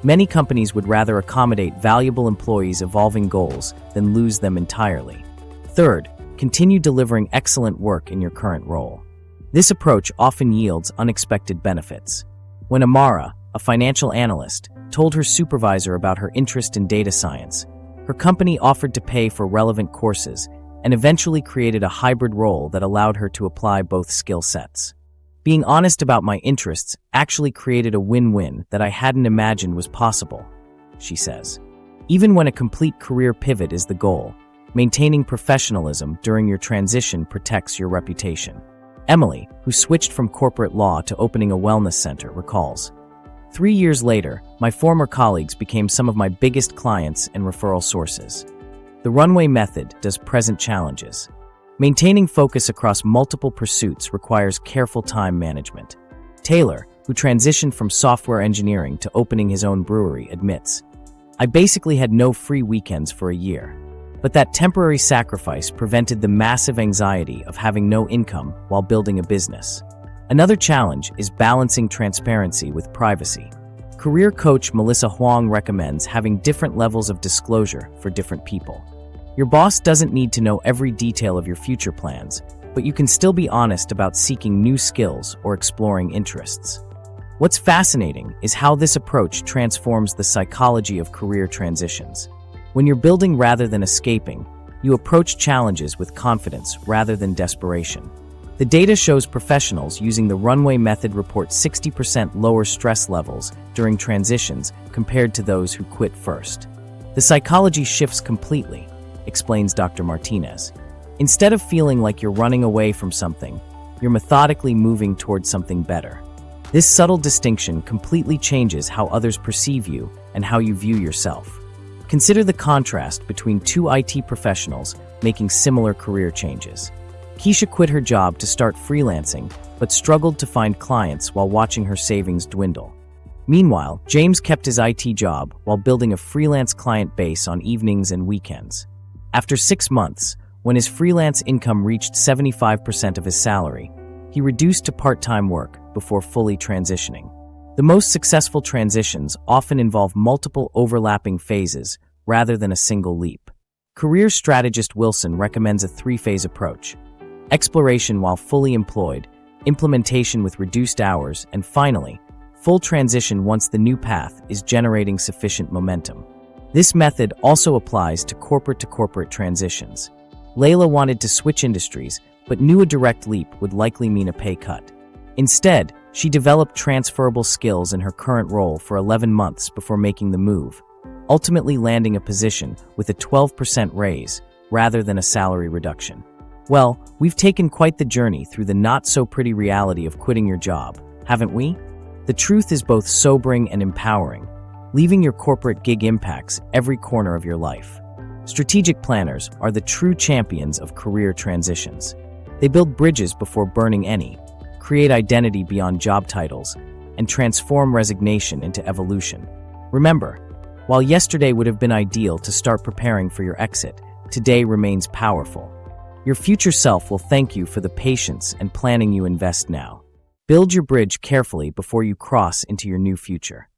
Many companies would rather accommodate valuable employees' evolving goals than lose them entirely. Third, continue delivering excellent work in your current role. This approach often yields unexpected benefits. When Amara, a financial analyst, told her supervisor about her interest in data science, her company offered to pay for relevant courses and eventually created a hybrid role that allowed her to apply both skill sets. Being honest about my interests actually created a win-win that I hadn't imagined was possible, she says. Even when a complete career pivot is the goal, maintaining professionalism during your transition protects your reputation. Emily, who switched from corporate law to opening a wellness center, recalls, 3 years later, my former colleagues became some of my biggest clients and referral sources. The runway method does present challenges. Maintaining focus across multiple pursuits requires careful time management. Taylor, who transitioned from software engineering to opening his own brewery, admits, I basically had no free weekends for a year. But that temporary sacrifice prevented the massive anxiety of having no income while building a business. Another challenge is balancing transparency with privacy. Career coach Melissa Huang recommends having different levels of disclosure for different people. Your boss doesn't need to know every detail of your future plans, but you can still be honest about seeking new skills or exploring interests. What's fascinating is how this approach transforms the psychology of career transitions. When you're building rather than escaping, you approach challenges with confidence rather than desperation. The data shows professionals using the runway method report 60% lower stress levels during transitions compared to those who quit first. The psychology shifts completely, explains Dr. Martinez. Instead of feeling like you're running away from something, you're methodically moving towards something better. This subtle distinction completely changes how others perceive you and how you view yourself. Consider the contrast between two IT professionals making similar career changes. Keisha quit her job to start freelancing, but struggled to find clients while watching her savings dwindle. Meanwhile, James kept his IT job while building a freelance client base on evenings and weekends. After 6 months, when his freelance income reached 75% of his salary, he reduced to part-time work before fully transitioning. The most successful transitions often involve multiple overlapping phases rather than a single leap. Career strategist Wilson recommends a 3-phase approach: exploration while fully employed, implementation with reduced hours, and finally, full transition once the new path is generating sufficient momentum. This method also applies to corporate transitions. Layla wanted to switch industries, but knew a direct leap would likely mean a pay cut. Instead, she developed transferable skills in her current role for 11 months before making the move, ultimately landing a position with a 12% raise rather than a salary reduction. Well, we've taken quite the journey through the not-so-pretty reality of quitting your job, haven't we? The truth is both sobering and empowering. Leaving your corporate gig impacts every corner of your life. Strategic planners are the true champions of career transitions. They build bridges before burning any, create identity beyond job titles, and transform resignation into evolution. Remember, while yesterday would have been ideal to start preparing for your exit, today remains powerful. Your future self will thank you for the patience and planning you invest now. Build your bridge carefully before you cross into your new future.